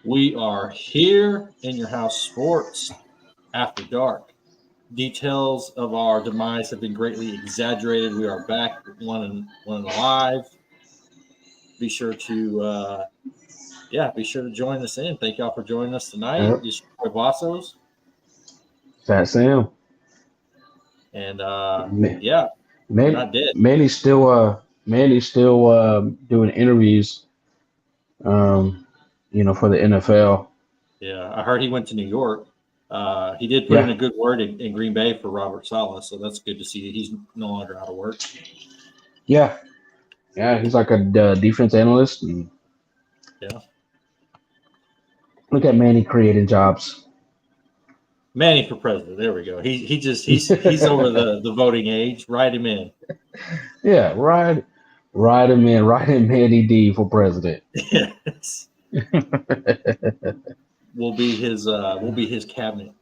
We are here in your house sports after dark. Details of our demise have been greatly exaggerated. We are back one and live. Be sure to be sure to join us in. Thank y'all for joining us tonight. Yep. This is your boy Bossos. Fat Sam. And Ma- we're not dead. Manny's still doing interviews for the NFL. Yeah, I heard he went to New York. He did put in Yeah. a good word in Green Bay for Robert Saleh, so that's good to see. He's no longer out of work. Yeah. Yeah, he's like a defense analyst. And Yeah. look at Manny creating jobs. Manny for president. There we go. He's over the voting age. Write him in. Yeah, ride him in, ride him Manny D for president. Yes. We'll be his cabinet.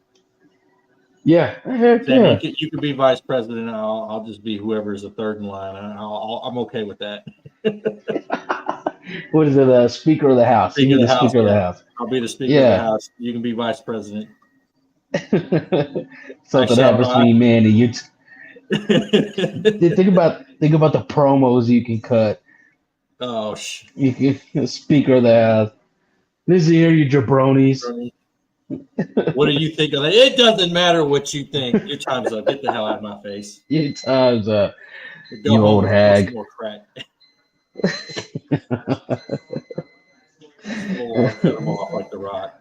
Yeah, heck Sam, yeah. you could be vice president. I'll just be whoever's the third in line. I'm okay with that. What is it? Speaker of the House. You Speaker of be the the House, Speaker of the yeah. House. I'll be the Speaker of the Yeah. House. You can be vice president. Something shall happens to not. me, Manny. Think about the promos you can cut. Oh, You can Speaker of the House. Listen here, you jabronis. what do you think of that? It doesn't matter what you think. Your time's up. Get the hell out of my face. Your time's up. Go You home old and smoke hag. some more crack. Cut them off like the Rock.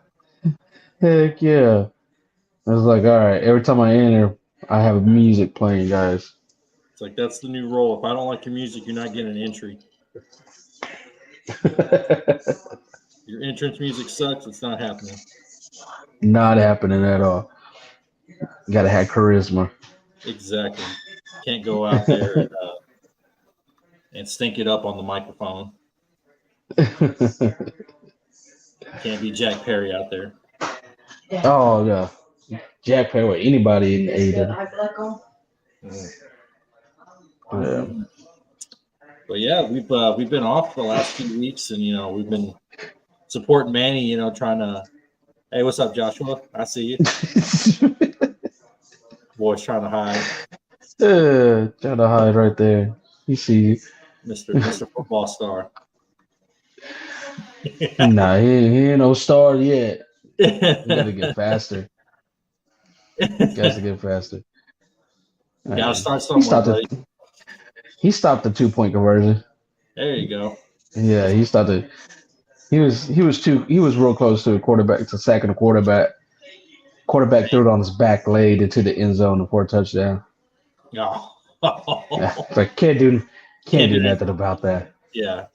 Heck yeah. I was like, all right, every time I enter, I have music playing, guys. It's like that's the new role. If I don't like your music, you're not getting an entry. Your entrance music sucks. It's not happening. Not happening at all. You gotta have charisma. Exactly. Can't go out there and stink it up on the microphone. Can't be Jack Perry out there. Oh yeah, Jack Perry or anybody in AEW. Yeah. But yeah, we've been off the last few weeks, and we've been supporting Manny. Trying to. Hey, what's up, Joshua? I see you. Boy's trying to hide. Trying to hide right there. You see, Mr. Football Star. Nah, he ain't no star yet. He gotta get faster. Gotta get faster. Gotta start somewhere, buddy. He stopped the 2-point conversion. There you go. Yeah, he started. He was real close to sacking the quarterback. Quarterback threw it on his back leg into the end zone for a touchdown. Oh. It's like can't do nothing about that. Yeah.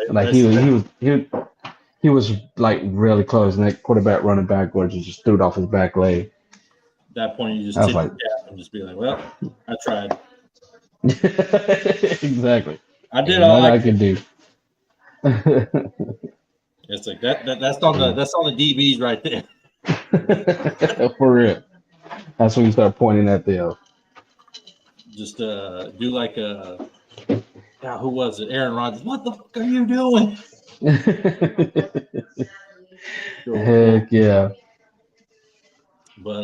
Like he was like really close, and that quarterback running backwards and just threw it off his back leg. At that point, you just I was tip like, your cap and just be like, "Well, I tried." Exactly. I did Ain't all nothing I I can do. It's like that's on the DBs right there. For real. That's when you start pointing at the. Just do like who was it? Aaron Rodgers. What the fuck are you doing? Heck yeah. But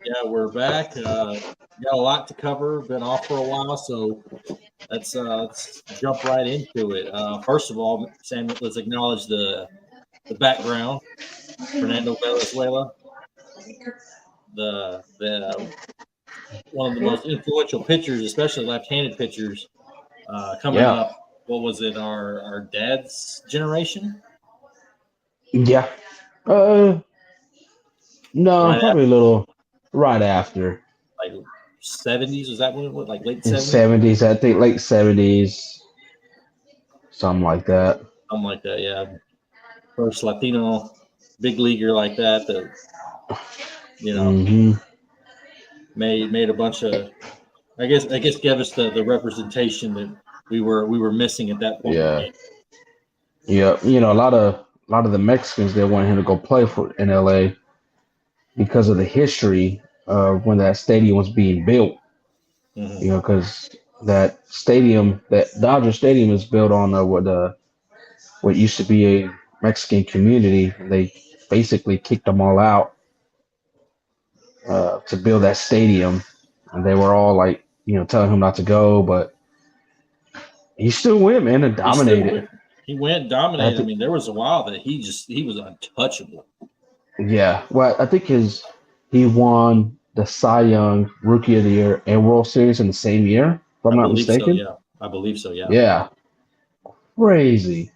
yeah, we're back. Got a lot to cover. Been off for a while, so let's jump right into it. First of all, Sam, let's acknowledge the background. Fernando Valenzuela, the one of the most influential pitchers, especially left-handed pitchers, coming up. What was it? Our dad's generation? Yeah. No, Right probably a little right after. Like 70s? Was that when it was? Like late 70s? 70s, I think late 70s. Something like that. Something like that, yeah. First Latino big leaguer like that made a bunch of I guess gave us the representation that we were missing at that point. Yeah. Yeah. A lot of the Mexicans, they wanted him to go play in LA because of the history of when that stadium was being built. Mm-hmm. Because that Dodger Stadium is built on what used to be Mexican community. They basically kicked them all out to build that stadium, and they were all like, telling him not to go, but he still went, man, and He still dominated. went. He went and I dominated. I think, mean, there was a while that he was untouchable. yeah. Well, I think he won the Cy Young Rookie of the Year and World Series in the same year, if I'm I not believe so. mistaken. Yeah, I believe so. Yeah. Yeah, crazy,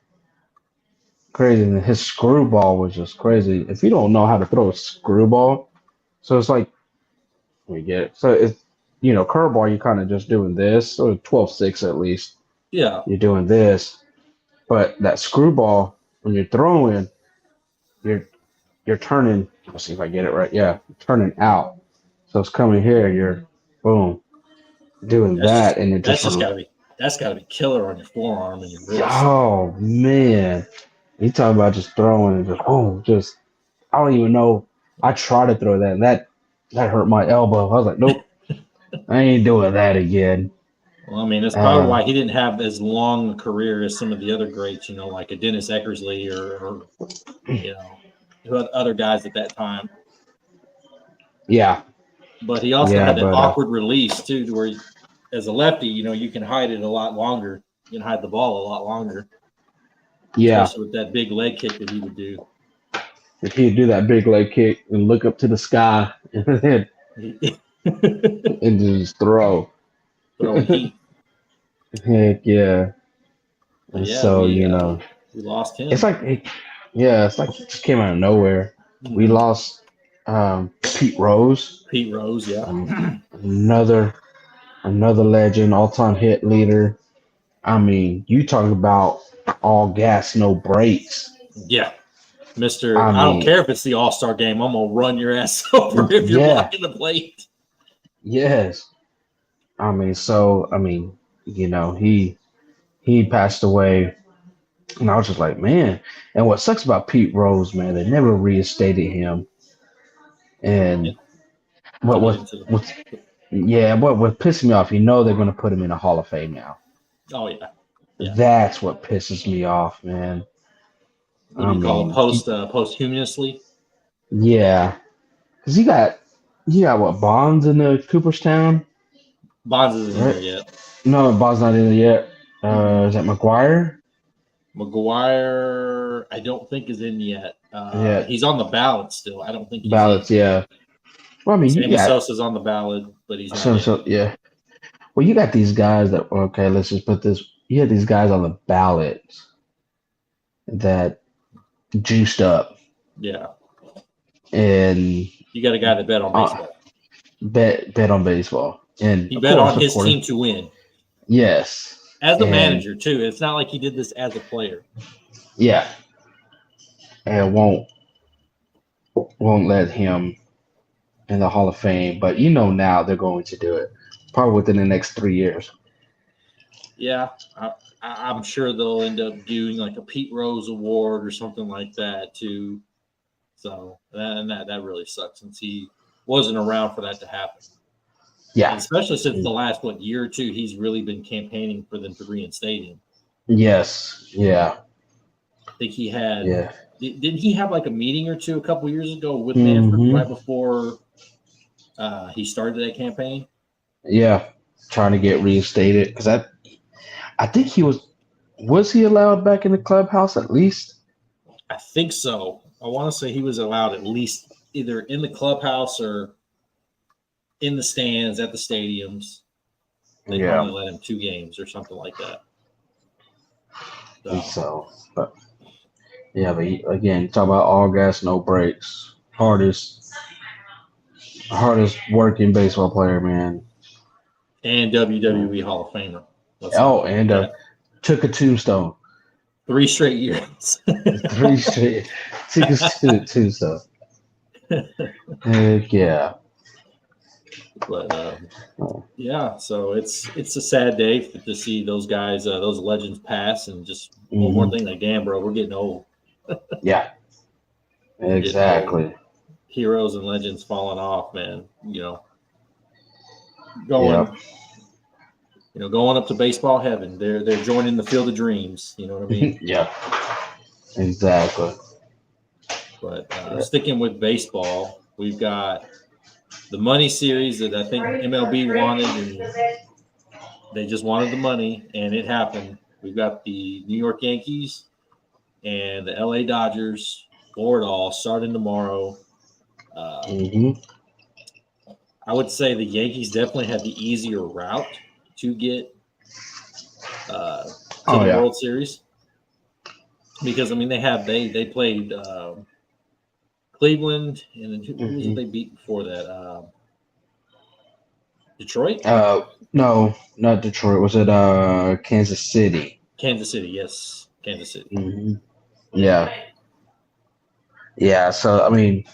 crazy. And his screwball was just crazy. If you don't know how to throw a screwball, so it's like we get it. So it's curveball. You're kind of just doing this, or 12-6 at least. Yeah. You're doing this, but that screwball when you're throwing, you're turning. Let's see if I get it right. Yeah, turning out. So it's coming here. You're boom doing That's that, just and it that's just just gotta be killer on your forearm and your wrist. oh man, you talking about just throwing and just just I don't even know. I tried to throw that, and that hurt my elbow. I was like, nope, I ain't doing that again. Well, I mean, that's probably Uh, why he didn't have as long a career as some of the other greats, like a Dennis Eckersley or who had other guys at that time. yeah, But he also yeah, had that but awkward release too, to where as a lefty, you can hide it a lot longer. You can hide the ball a lot longer, yeah. especially with that big leg kick that he would do. If he'd do that big leg kick and look up to the sky and just throw. Throwing heat. Heck yeah. But And yeah, so, we lost him. it's like, it's like it just came out of nowhere. We lost Pete Rose, Pete Rose, yeah. another legend, all-time hit leader. I mean, you talk about all gas, no brakes. Yeah. Mr. I I don't mean, care if it's the All-Star game. I'm gonna run your ass over if you're blocking the plate. Yes. He passed away, and I was just like, man. And what sucks about Pete Rose, man, they never reinstated him. And what pissed me off, they're gonna put him in a Hall of Fame now. Oh yeah. That's what pisses me off, man. What do you call it? Posthumously? Yeah, because you got what, Bonds in the Cooperstown? Bonds isn't in there yet. No, Bonds not in there yet. Is that McGuire? McGuire, I don't think is in yet. Yeah. He's on the ballot still. I don't think he's ballots. in. Yeah. Well, I mean, Sammy Sosa's on the ballot, but he's not. Yeah. Well, you got these guys that let's just put this. You had these guys on the ballot that juiced up. Yeah. And you got a guy that bet on baseball. Bet on baseball, and he bet on his team to win. Yes. As a manager too. It's not like he did this as a player. Yeah. And won't let him in the Hall of Fame, but now they're going to do it probably within the next 3 years. Yeah, I'm sure they'll end up doing like a Pete Rose Award or something like that too. So that really sucks since he wasn't around for that to happen. Yeah, and especially since the last year or two, he's really been campaigning for them to reinstate him. Yes, yeah. I think he had. Yeah. Didn't he have like a meeting or two a couple years ago with Manfred right before he started that campaign? Yeah, trying to get reinstated because I think he was he allowed back in the clubhouse at least? I think so. I want to say he was allowed at least either in the clubhouse or in the stands at the stadiums. They only let him 2 games or something like that. But again, talk about all gas, no brakes. Hardest working baseball player, man. And WWE Hall of Famer. Took a tombstone. 3 straight years. 3 straight. Took a tombstone. Heck yeah. But yeah, so it's a sad day to see those guys, those legends pass, and just one more thing, like, damn, bro, we're getting old. Yeah, exactly. Heroes and legends falling off, man. Going up to baseball heaven. They're joining the Field of Dreams. You know what I mean? Yeah. Exactly. But sticking with baseball, we've got the money series that I think MLB wanted, and they just wanted the money, and it happened. We've got the New York Yankees and the LA Dodgers for it all, starting tomorrow. hmm I would say the Yankees definitely have the easier route to get to Oh the yeah. World Series because I mean they played Cleveland, and then who was it hmm they beat before that? Detroit, No, not Detroit. Was it Kansas City? Kansas City. Yes, Kansas City. hmm Yeah. Yeah. So I mean,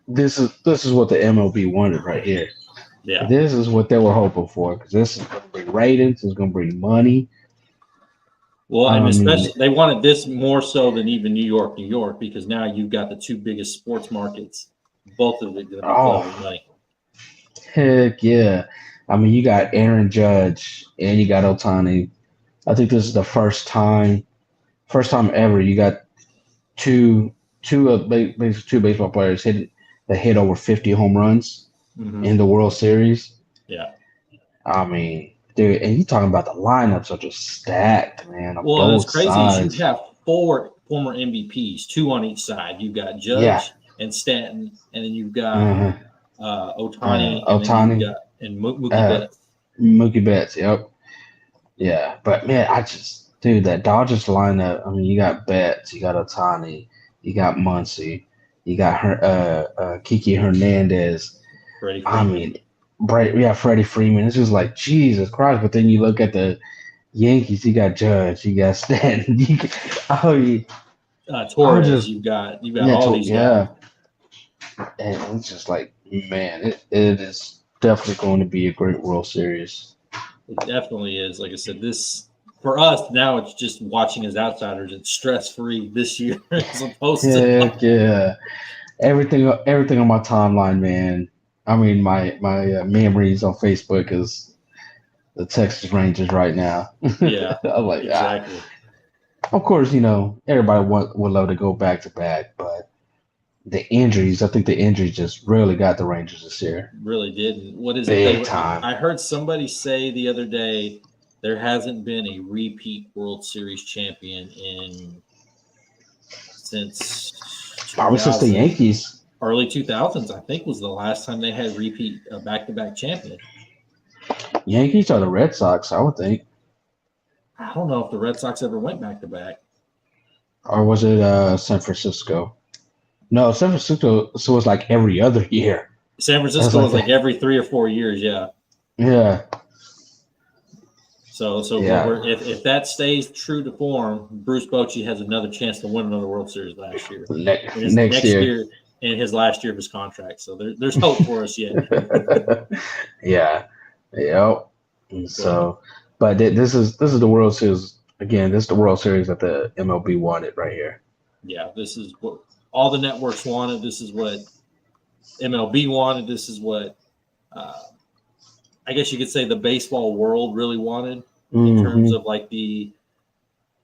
this is what the MLB wanted right here. Yeah. This is what they were hoping for because this is going to bring ratings. It's going to bring money. Well, and I mean, especially they wanted this more so than even New York, because now you've got the two biggest sports markets, both of it going to be flowing with oh money. heck yeah! I mean, you got Aaron Judge and you got Otani. I think this is the first time ever you got basically two baseball players hit over 50 home runs Mm-hmm. in the World Series. Yeah. I mean, dude, and you talking about the lineups are just stacked, man, on Well, and it's both crazy is you sides. have four former MVPs, two on each side. You've got Yeah, Judge and Stanton, and then you've got uh Otani, and then you've Otani, got Mookie uh, Betts. Mookie Betts. Yep. Yeah, but man, dude, that Dodgers lineup. I mean, you got Betts, you got Otani, you got Muncy, you got Kiki Hernandez. Freddie I Freeman. mean, yeah, Freddie Freeman. It's just like Jesus Christ. But then you look at the Yankees. You got Judge, you got Stanton. Oh, I Torres. just You've got yeah, all these guys. yeah, and it's just like man, it is definitely going to be a great World Series. It definitely is. Like I said, this for us now, it's just watching as outsiders. It's stress free this year as opposed to Heck yeah. Everything on my timeline, man. I mean, my memories on Facebook is the Texas Rangers right now. yeah, I'm like, exactly. of course, everybody would love to go back to back, but the injuries, I think the injuries just really got the Rangers this year, Really did. And what is it? big time. I heard somebody say the other day there hasn't been a repeat World Series champion since Probably since the 2000, Yankees. early 2000s. I think was the last time they had repeat back to back champion. Yankees or the Red Sox, I would think. I don't know if the Red Sox ever went back to back. Or was it San Francisco? No, San Francisco so it was like every other year. San Francisco was like every 3 or 4 years. Yeah. Yeah. So Yeah. if that stays true to form, Bruce Bochy has another chance to win another World Series next year. Next year. In his last year of his contract. So there's hope for us yet. Yeah. Yep. And so, but this is the World Series again. This is the World Series that the MLB wanted right here. Yeah, this is what all the networks wanted. This is what MLB wanted. This is what I guess you could say the baseball world really wanted in terms of like I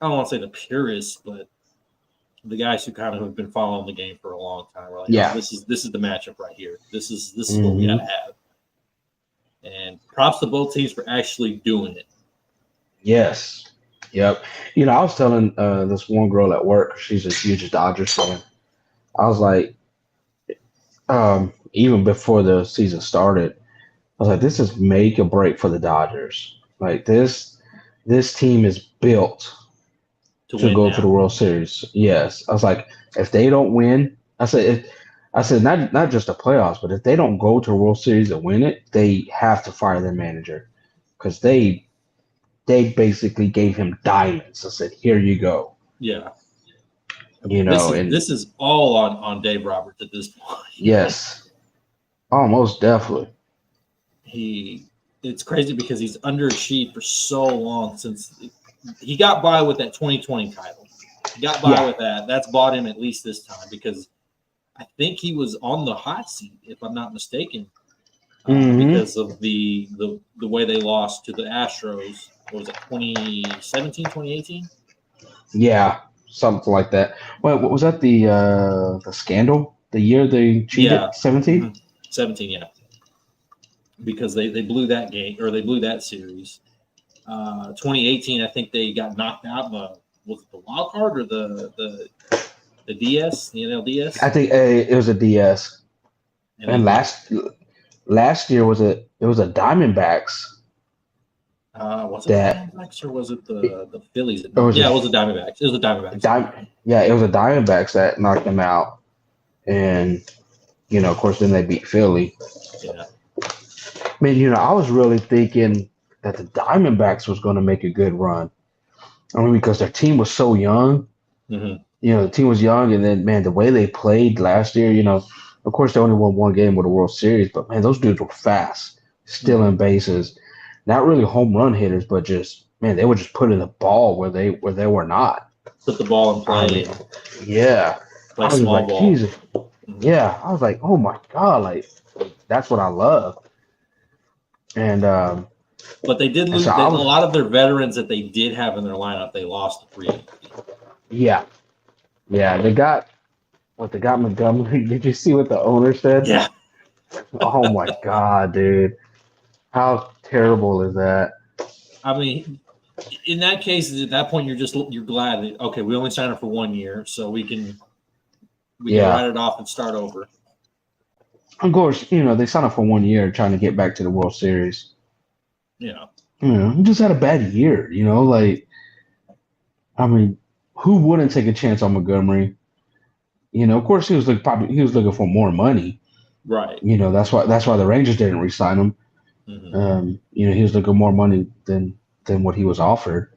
don't want to say the purists, but the guys who kind of have been following the game for a long time. We're like, Yeah. oh, this is the matchup right here. This is what we gotta have. And props to both teams for actually doing it. Yes. Yep. I was telling this one girl at work, she's a huge Dodgers fan. I was like, even before the season started, I was like, this is make or break for the Dodgers. Like this team is built to go to the World Series. Yes. I was like, if they don't win, I said not just the playoffs, but if they don't go to the World Series and win it, they have to fire their manager because they basically gave him diamonds. I said, here you go. Yeah. This is all on Dave Roberts at this point. Yes. Almost definitely. It's crazy because he's underachieved for so long since he got by with that 2020 title. He got by with that. That's bought him at least this time because I think he was on the hot seat, if I'm not mistaken, because of the way they lost to the Astros. What was it, 2017, 2018? Yeah, something like that. Well, what was that? The scandal? The year they cheated? Yeah. 17? Mhm. 17, yeah. Because they blew that game, or they blew that series. 2018, I think they got knocked out. Was it the wild card or the DS, the NLDS? I think it was a DS. And And then last year it was a Diamondbacks was it the that Diamondbacks or was it the Phillies? it was Yeah, a it was the Diamondbacks. It was the Diamondbacks. it was a Diamondbacks that knocked them out, and of course, then they beat Philly. Yeah. I mean, I was really thinking that the Diamondbacks was going to make a good run. I mean, because their team was so young. Mm-hmm. The team was young, and then man, the way they played last year, of course they only won one game with the World Series, but man, those dudes were fast, stealing bases, not really home run hitters, but just man, they were just putting the ball where they were not. Put the ball in play. I mean, yeah, Play I was small like, ball. Jesus, yeah, I was like, oh my god, like that's what I love. And but they did lose so a lot of their veterans that they did have in their lineup. They lost to free agency. Yeah, they got Montgomery. Did you see what the owner said? Yeah. Oh my god, dude, how terrible is that? I mean, in that case, at that point, you're glad that okay, we only signed him for 1 year, so we can write it off and start over. Of course, they signed up for 1 year trying to get back to the World Series. Yeah. He just had a bad year. Like, I mean, who wouldn't take a chance on Montgomery? Of course, he was looking for more money. Right. That's why the Rangers didn't re-sign him. Mm-hmm. He was looking for more money than what he was offered.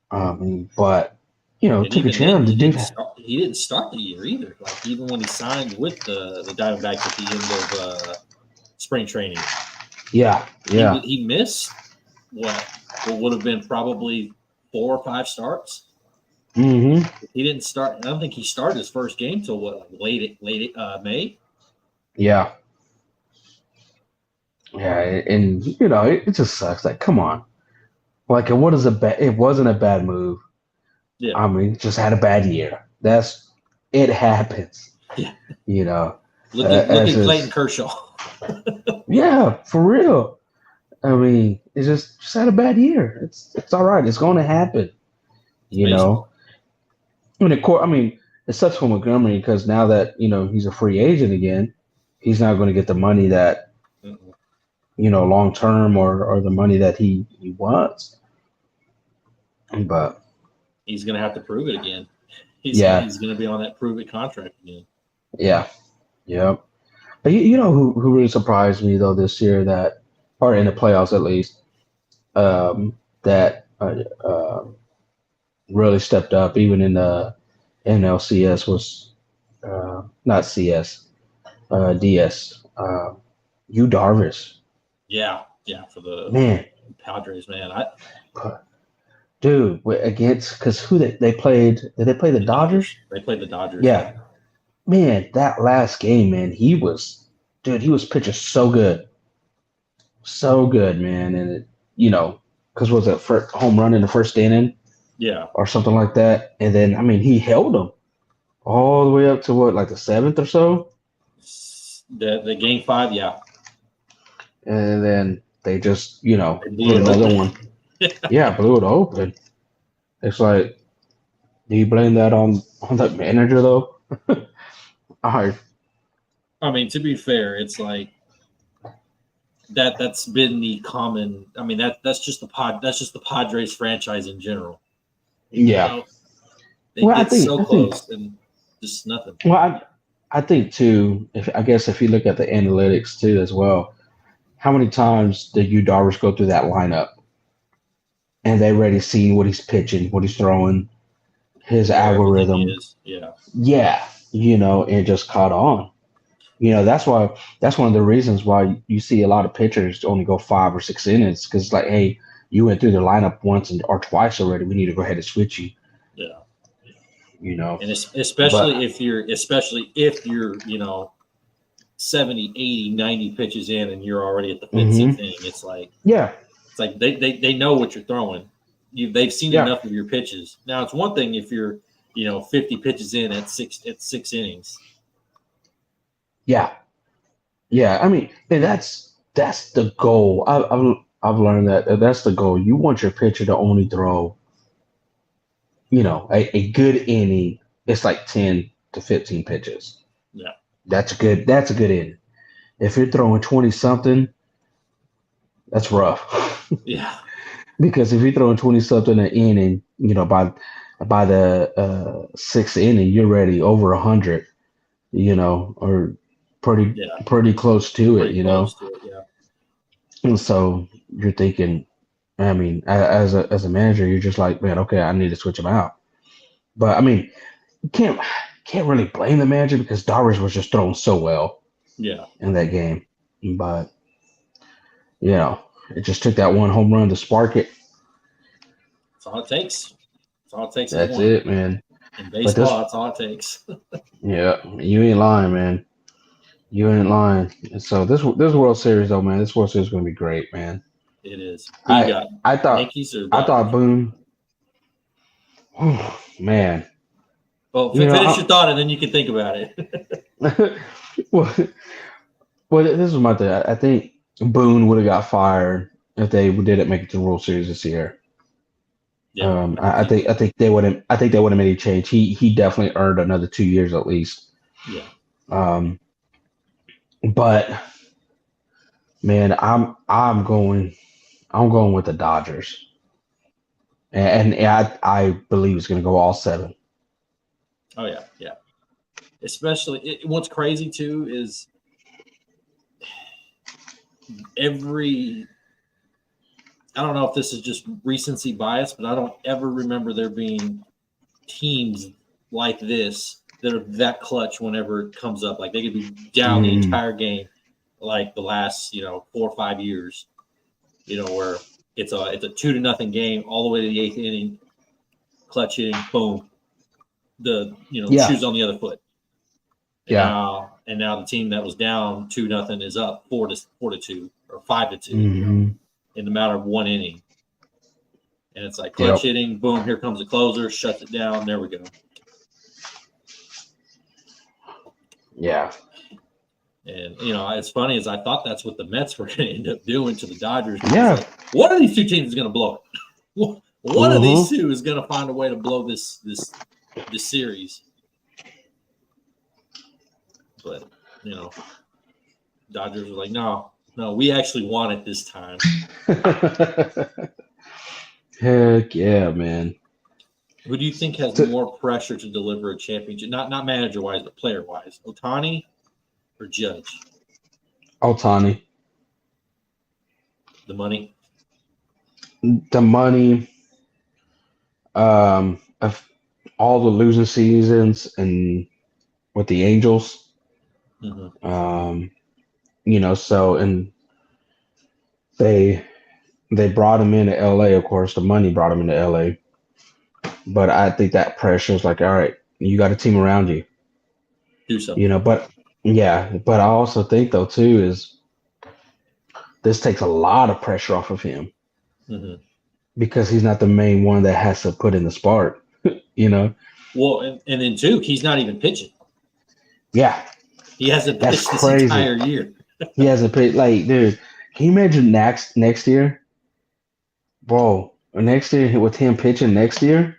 But took a chance. He didn't start the year either. Like even when he signed with the Diamondbacks at the end of spring training. Yeah. He missed what would have been probably 4 or 5 starts. Mm-hmm. He didn't start. I don't think he started his first game till late May. Yeah. Yeah, and it just sucks. Like, come on. Like, it wasn't a bad move. Yeah. I mean, just had a bad year. It happens. Yeah. Look at Clayton Kershaw. Yeah, for real. I mean, it just had a bad year. It's all right. It's going to happen. I mean, it sucks for Montgomery because now that he's a free agent again, he's not going to get the money that long term or the money that he wants. But he's going to have to prove it again. He's going to be on that prove it contract again. Yeah. Yep. But who really surprised me though this year or in the playoffs at least, that really stepped up even in the NLCS was not CS, DS. Yu Darvish. Yeah, for the Padres, man. Dude, because who they played? Did they play the Dodgers? They played the Dodgers. Yeah. Man, that last game, man, he was pitching so good. So good, man. And, because was it for home run in the first inning? Yeah. Or something like that. And then, I mean, he held them all the way up to like the 7th or so? The game 5, yeah. And then they just, blew another one. Yeah, blew it open. It's like, do you blame that on the manager, though? I mean, to be fair, it's like that's been the common. I mean, that's just the Padres franchise in general. Yeah, they get so close and just nothing. Well, I think too. If you look at the analytics too as well, how many times did Yu Darvish go through that lineup, and they already seen what he's pitching, what he's throwing, his algorithm. Yeah, and just caught on. That's one of the reasons why you see a lot of pitchers only go 5 or 6 innings because it's like, hey, you went through the lineup once or twice already. We need to go ahead and switch you. Yeah. And especially if you're 70, 80, 90 pitches in and you're already at the 5th, 6th inning, it's like they know what you're throwing. They've seen enough of your pitches. Now it's one thing if you're 50 pitches in at six innings. Yeah. I mean, and that's the goal. I've learned that that's the goal. You want your pitcher to only throw, a good inning. It's like 10 to 15 pitches. Yeah. That's good. That's a good inning. If you're throwing 20 something, that's rough. Yeah. Because if you're throwing 20 something an inning, by the sixth inning, you're ready over 100, or pretty close to it, Pretty close to it, yeah. And so you're thinking, I mean, as a manager, you're just like, man, okay, I need to switch him out. But I mean, you can't really blame the manager because Darvish was just throwing so well. Yeah. In that game, but it just took that one home run to spark it. That's all it takes. That's it, man. In baseball, that's all it takes. Yeah, you ain't lying, man. You ain't lying. And so this World Series, though, man, this World Series is going to be great, man. It is. Who you got? I thought Yankees or I thought Boone. Man. Well, finish your thought, and then you can think about it. Well, this is my thing. I think Boone would have got fired if they didn't make it to the World Series this year. Yeah, I think they would have. I think they would have made a change. He definitely earned another 2 years at least. Yeah. But man, I'm going with the Dodgers, and I believe it's going to go all 7. Oh yeah. Especially what's crazy too is I don't know if this is just recency bias, but I don't ever remember there being teams like this that are that clutch whenever it comes up. Like they could be down the entire game, like the last 4 or 5 years. Where it's a 2-0 game all the way to the 8th inning, clutch hitting, boom, the shoes on the other foot. And now the team that was down 2-0 is up 4-2 or 5-2 in the matter of 1 inning. And it's like clutch hitting, boom, here comes the closer, shuts it down. There we go. Yeah. And it's funny is I thought that's what the Mets were going to end up doing to the Dodgers. Yeah. Like, one of these two teams is going to blow it. One of these two is going to find a way to blow this series. But Dodgers were like, no, we actually won it this time. Heck yeah, man. Who do you think has more pressure to deliver a championship? Not manager wise, but player wise. Ohtani or Judge? Ohtani. The money. Of all the losing seasons and with the Angels. So and they brought him into LA, of course. The money brought him into LA. But I think that pressure is like, all right, you got a team around you. Do something. But I also think though too is this takes a lot of pressure off of him. Because he's not the main one that has to put in the spark, Well, and then too, he's not even pitching. Yeah. He hasn't pitched this entire year. He hasn't pitched. Like, dude, can you imagine next year? Bro, next year with him pitching next year?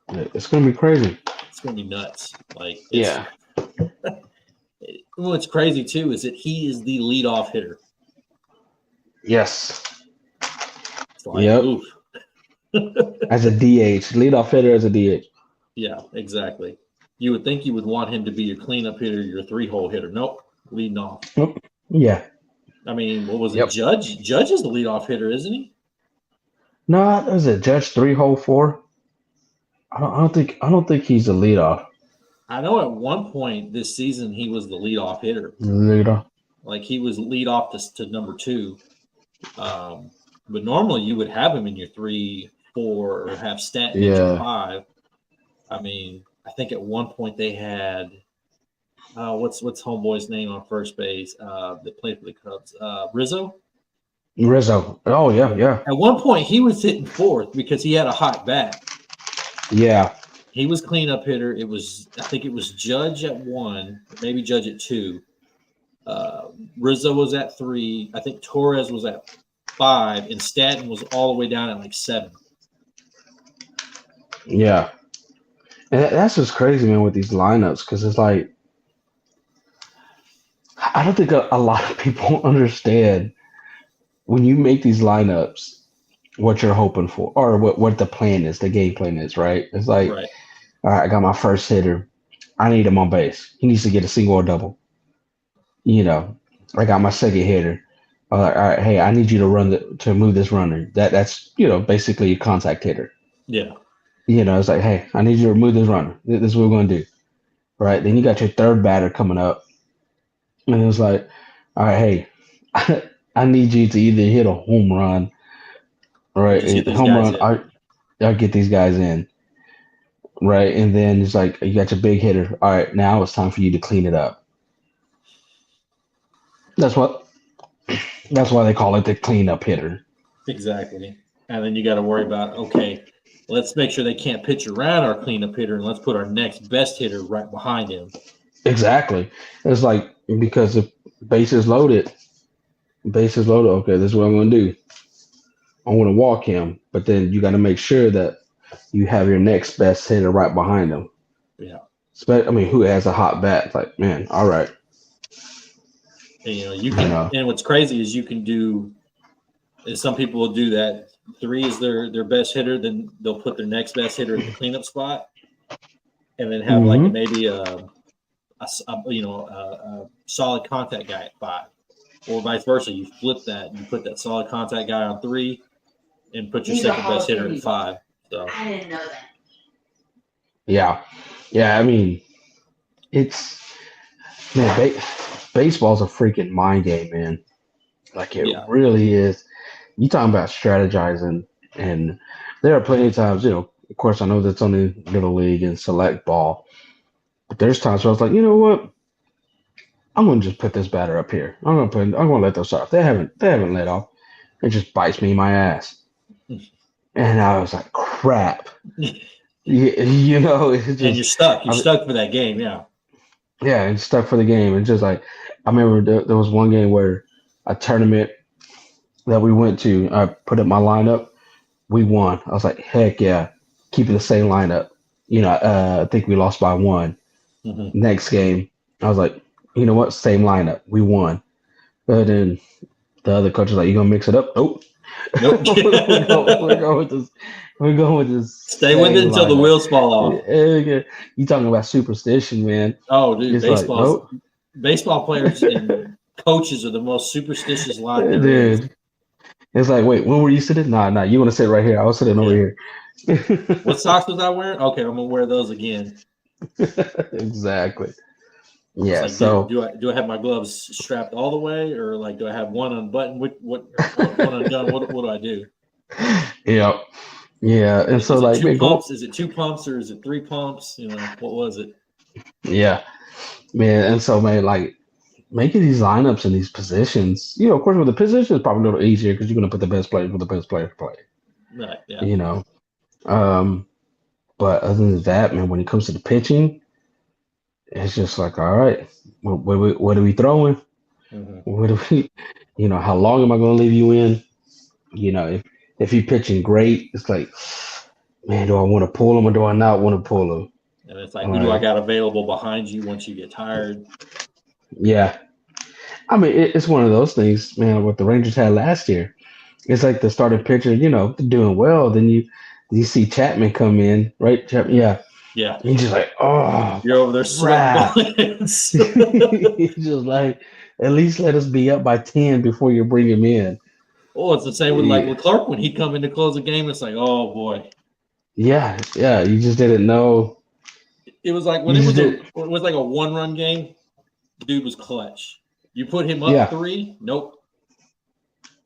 It's going to be crazy. It's going to be nuts. Yeah. What's crazy, too, is that he is the leadoff hitter. Yes. Oof. As a DH. Leadoff hitter as a DH. Yeah, exactly. You would think you would want him to be your cleanup hitter, your 3-hole hitter. Nope, leading off. Yeah. I mean, what was it? Judge? Judge is the leadoff hitter, isn't he? No, is it Judge 3-hole 4? I don't think he's a leadoff. I know at one point this season he was the leadoff hitter. Leadoff. Like he was leadoff to number 2. But normally you would have him in your 3, 4, or have Stanton in your 5. I mean, I think at one point they had what's homeboy's name on first base that played for the Cubs? Rizzo. Oh yeah. At one point he was hitting 4th because he had a hot bat. Yeah. He was cleanup hitter. I think it was Judge at 1, maybe Judge at 2. Rizzo was at 3. I think Torres was at 5, and Stanton was all the way down at like 7. Yeah. And that's just crazy, man, with these lineups, because it's like, I don't think a lot of people understand when you make these lineups what you're hoping for or what the plan is, the game plan is, right? It's like, Right. all right, I got my first hitter. I need him on base. He needs to get a single or double. You know, I got my second hitter. All right, hey, I need you to move this runner. That's basically a contact hitter. Yeah. It's like, hey, I need you to move this runner. This is what we're going to do, right? Then you got your third batter coming up, and it was like, all right, hey, I need you to either hit a home run, right? Just get And these home guys run, in. I'll get these guys in, right? And then it's like you got your big hitter. All right, now it's time for you to clean it up. That's what. That's why they call it the cleanup hitter. Exactly. And then you got to worry about, okay, let's make sure they can't pitch around our cleanup hitter, and let's put our next best hitter right behind him. Exactly. It's like, because if bases loaded, okay, this is what I'm going to do. I want to walk him, but then you got to make sure that you have your next best hitter right behind him. Yeah. I mean, who has a hot bat? It's like, man, all right. And, you can, and what's crazy is you can do, and some people will do that. 3 is their best hitter, then they'll put their next best hitter at the cleanup spot, and then have like maybe a solid contact guy at 5, or vice versa. You flip that, you put that solid contact guy on 3, and put your second best hitter at 5. So I didn't know that. Yeah. I mean, baseball's a freaking mind game, man. Like it really is. You talking about strategizing, and there are plenty of times, of course, I know that's only little league and select ball, but there's times where I was like, you know what? I'm gonna just put this batter up here. I'm gonna let those off. They haven't let off. It just bites me in my ass. And I was like, crap. It's just, and you're stuck. You're stuck for that game, yeah. Yeah, and stuck for the game. And just like, I remember there was one game where a tournament that we went to, I put up my lineup, we won. I was like, heck yeah, keeping the same lineup. I think we lost by 1. Mm-hmm. Next game, I was like, you know what, same lineup, we won. But then the other coach was like, you gonna mix it up? Nope. We're going with this. Stay with it until the wheels fall off. You talking about superstition, man? Oh, dude, baseball players and coaches are the most superstitious lot there is. It's like, wait, when were you sitting? Nah, you want to sit right here. I was sitting over here. What socks was I wearing? Okay, I'm gonna wear those again. Exactly. Yeah. Like, so do I have my gloves strapped all the way, or like do I have one unbuttoned? What one undone? What do I do? Yeah. And so like, is it 2 pumps or is it 3 pumps? What was it? Yeah, man. And so, man, like making these lineups in these positions, of course, with the position is probably a little easier because you're going to put the best players where the best players play. Right. Yeah. But other than that, man, when it comes to the pitching, it's just like, all right, what are we throwing? Mm-hmm. What do we, how long am I going to leave you in? If you're pitching great, it's like, man, do I want to pull him or do I not want to pull him? And it's like, who do I got available behind you once you get tired? Yeah. I mean, it's one of those things, man, what the Rangers had last year. It's like the starting pitcher, they're doing well. Then you see Chapman come in, right? Chapman, yeah. Yeah. He's just like, oh, you're over there sweating. He's just like, at least let us be up by 10 before you bring him in. Oh, it's the same with like Leclerc when he'd come in to close the game. It's like, oh boy. Yeah. You just didn't know. It was like when it was like a 1-run game, dude was clutch. You put him up 3, nope.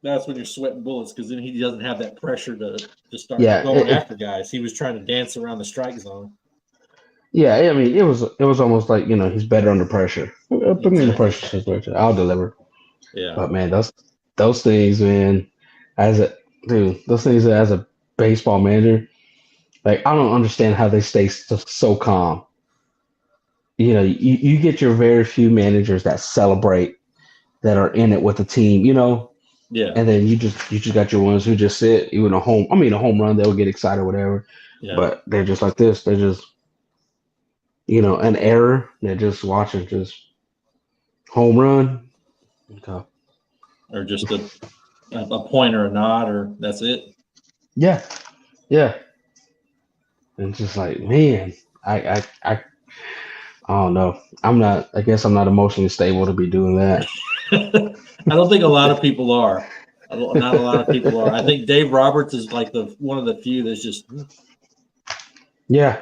That's when you're sweating bullets because then he doesn't have that pressure to start going after guys. He was trying to dance around the strike zone. Yeah, I mean, it was almost like, he's better under pressure. Put me in the pressure situation. I'll deliver. Yeah. But man, those things, man, as a baseball manager, Like I don't understand how they stay so calm. You know, you get your very few managers that celebrate, that are in it with the team. You know, Yeah, and then you just got your ones who just sit even a home. I mean, a home run they'll get excited, whatever. yeah. But they're just like this. They're just an error. They're just watching just home run. Okay. Or just a point or a nod, or that's it. Yeah, yeah. And just like man, I don't know. I'm not. I guess I'm not emotionally stable to be doing that. I don't think a lot of people are. Not a lot of people are. I think Dave Roberts is like the one of the few that's just. Yeah.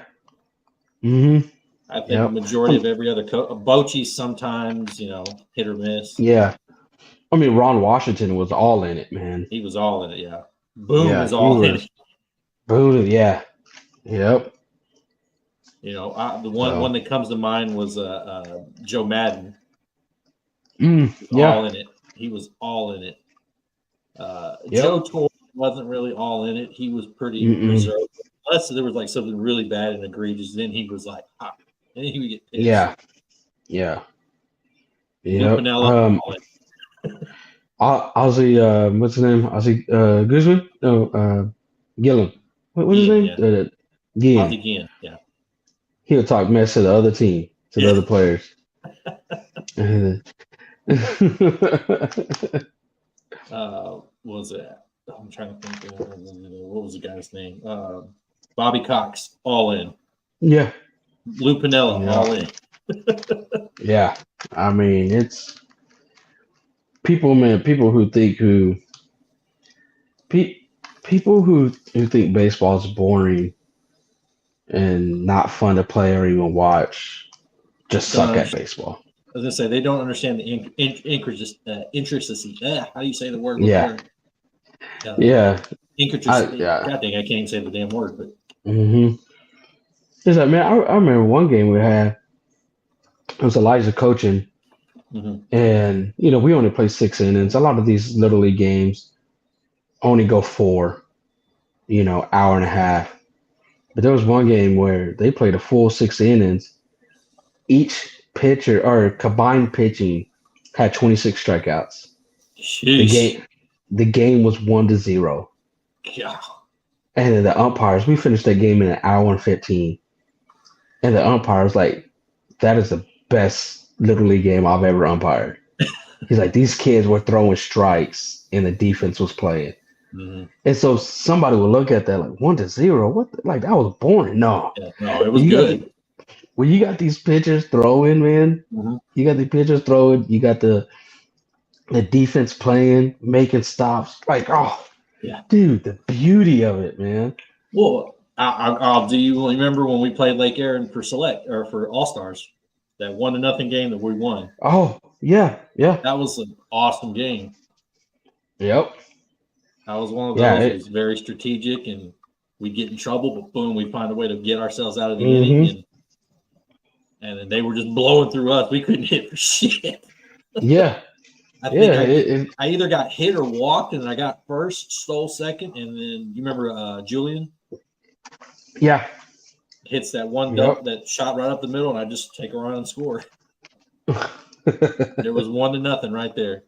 Mm-hmm. I think the Yep. majority of every other Bochy sometimes, hit or miss. Yeah. I mean, Ron Washington was all in it, man. He was all in it. Yeah. Boom Yeah, is he all in it. was booted. Yeah. Yep. The one So. that comes to mind was Joe Madden. Yeah. All in it. He was all in it. Joe Yep. Torre wasn't really all in it. He was pretty Mm-mm. reserved. Unless there was like something really bad and egregious, then he was like, and then he would get pissed. Yeah. Yeah. Lou Yep. Piniella, all in. Ozzy, what's his name? Ozzy Guzman? No, Gillum. What's his Ginn, name? yeah. Ginn. Ozzie Ginn, yeah. He'll talk mess to the other team, to the Yeah. other players. What was that? I'm trying to think. What was the guy's name? Bobby Cox, all in. Yeah. Lou Piniella, Yeah. all in. Yeah. I mean, it's people, man. People who think baseball is boring and not fun to play or even watch just Don't suck at understand. baseball. I was gonna say they don't understand the intricacy. How do you say the word? Yeah. Uh, Yeah. Intricacy. Yeah. God dang, I can't even say the damn word. But Mm-hmm. It's like, man, I remember one game we had. It was Elijah coaching, and we only play 6 innings. A lot of these little league games only go 4, hour and a half. But there was one game where they played a full 6 innings. Each pitcher or combined pitching had 26 strikeouts. The sheesh. game was 1-0. Yeah. And then the umpires, we finished that game in an hour and 15. And the umpire was like, that is the best little league game I've ever umpired. He's like, these kids were throwing strikes and the defense was playing. Mm-hmm. And so somebody would look at that like 1-0. What? Like that was boring. No, Yeah, no, it was good. When you got these pitchers throwing, man, you got the pitchers throwing, you got the defense playing, making stops. Like, oh, yeah, dude, the beauty of it, man. Well, do you remember when we played Lake Aaron for select or for All Stars? That 1-0 game that we won. Oh, yeah. That was an awesome game. Yep. That was one of those. It was very strategic, and we'd get in trouble, but boom, we'd find a way to get ourselves out of the inning, and then they were just blowing through us. We couldn't hit for shit. Yeah. I think I either got hit or walked, and I got first, stole second, and then you remember Julian? Yeah. Hits that one dump, that shot right up the middle, and I just take a run and score. There was 1-0 right there.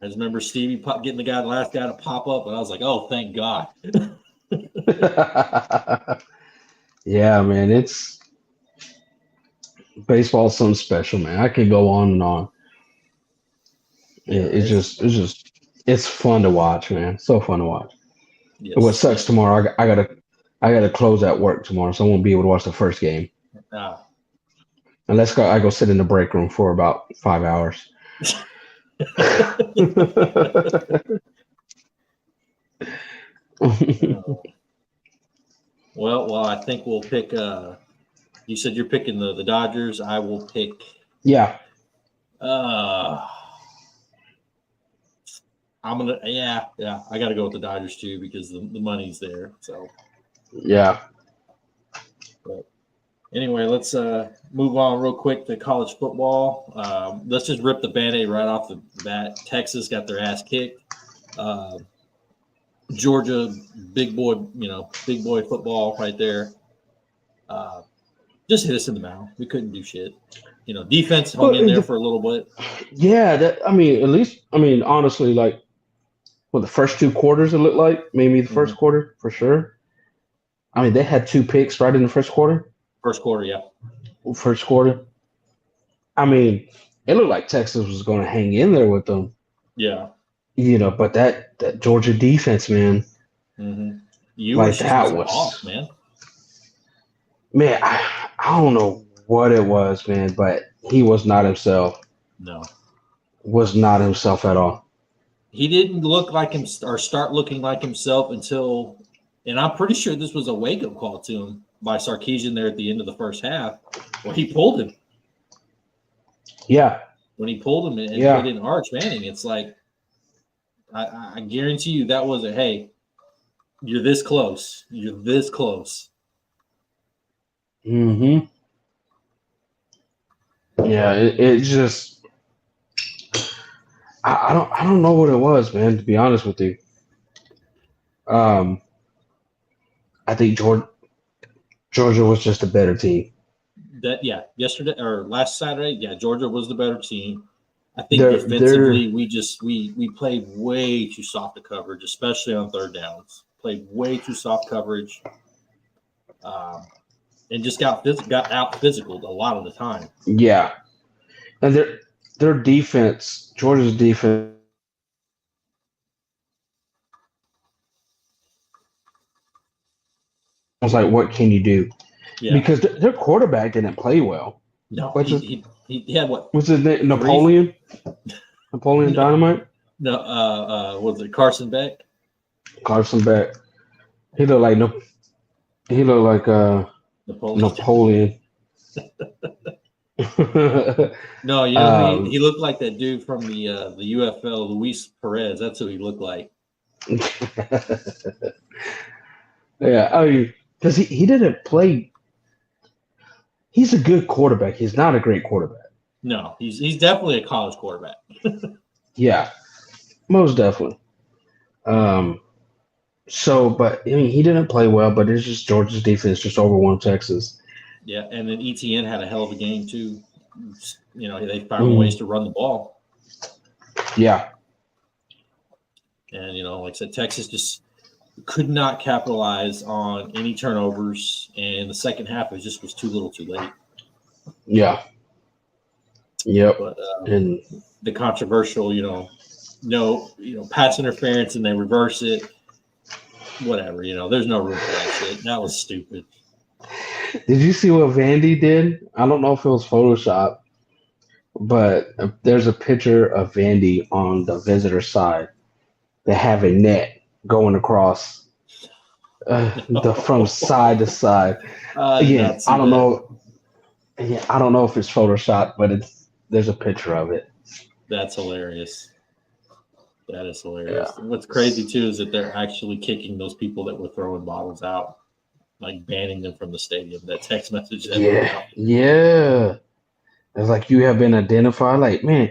I just remember Stevie getting the last guy to pop up, and I was like, "Oh, thank God!" Yeah, man, it's baseball's something special, man. I could go on and on. Yeah, it's fun to watch, man. So fun to watch. Yes, what sucks tomorrow? I gotta close at work tomorrow, so I won't be able to watch the first game. Unless I go sit in the break room for about 5 hours. Well, I think we'll pick. You said you're picking the Dodgers. I will pick. Yeah. I'm gonna. Yeah. I got to go with the Dodgers too because the money's there. So. Yeah. But anyway, let's move on real quick to college football. Let's just rip the Band-Aid right off the bat. Texas got their ass kicked. Georgia, big boy football right there. Just hit us in the mouth. We couldn't do shit. Defense hung in there for a little bit. Yeah, honestly, like, the first 2 quarters, it looked like maybe the first quarter for sure. I mean, they had 2 picks right in the first quarter. First quarter, yeah. First quarter. I mean, it looked like Texas was going to hang in there with them. Yeah. But that Georgia defense, man. Mm-hmm. Ewers just was off, man. Man, I don't know what it was, man, but he was not himself. No. Was not himself at all. He didn't look like him or start looking like himself until, and I'm pretty sure this was a wake-up call to him by Sarkisian there at the end of the first half, where he pulled him. Yeah. When he pulled him and put in Arch Manning, it's like, I guarantee you that wasn't, hey, you're this close. You're this close. Mm-hmm. Yeah, it just I don't know what it was, man, to be honest with you. I think Georgia was just a better team. Yesterday or last Saturday, Georgia was the better team. I think defensively we played way too soft to coverage, especially on third downs. Played way too soft coverage. And just got out physical a lot of the time. Yeah. And their defense, Georgia's defense, I was like, what can you do? Yeah. Because their quarterback didn't play well. No, he had what? What's his name? Napoleon? Napoleon Dynamite? No, was it Carson Beck? Carson Beck. He looked like Napoleon. No, he looked like that dude from the UFL, Luis Perez. That's who he looked like. Yeah, I mean, because he didn't play. He's a good quarterback. He's not a great quarterback. No, he's definitely a college quarterback. Yeah, most definitely. So, but I mean, he didn't play well. But it's just Georgia's defense just overwhelmed Texas. Yeah, and then ETN had a hell of a game too. They found ways to run the ball. Yeah. And like I said, Texas just could not capitalize on any turnovers, and the second half was too little, too late. Yeah. Yep. But and the controversial, pass interference, and they reverse it. Whatever, there's no room for that shit. That was stupid. Did you see what Vandy did? I don't know if it was Photoshop, but there's a picture of Vandy on the visitor side that have a net going across from side to side. Again, I don't know. Yeah, I don't know if it's Photoshop, but there's a picture of it. That's hilarious. That is hilarious. Yeah. What's crazy too is that they're actually kicking those people that were throwing bottles out, like banning them from the stadium. That text message. Yeah. It's like you have been identified. Like, man,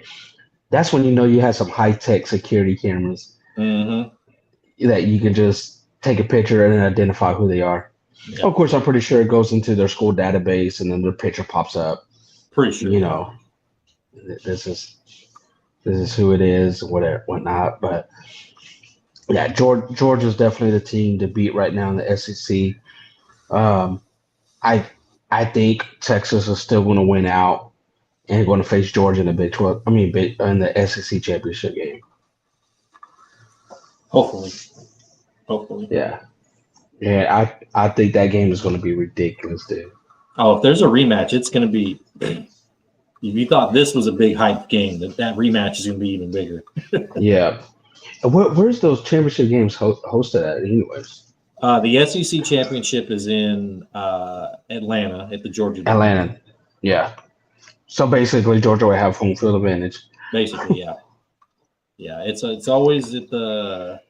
that's when you have some high tech security cameras that you can just take a picture and identify who they are. Yeah. Of course, I'm pretty sure it goes into their school database and then their picture pops up. Pretty sure. This is who it is, whatnot. But yeah, Georgia's definitely the team to beat right now in the SEC. I think Texas is still going to win out and going to face Georgia in the Big 12. I mean, in the SEC championship game. Hopefully. Yeah. Yeah, I think that game is going to be ridiculous, dude. Oh, if there's a rematch, it's going to be. If you thought this was a big hype game, that rematch is going to be even bigger. Yeah. Where's those championship games hosted at, anyways? The SEC championship is in Atlanta at the Georgia Dome. Atlanta, yeah. So basically, Georgia will have home field advantage. Basically, yeah. Yeah, it's always at the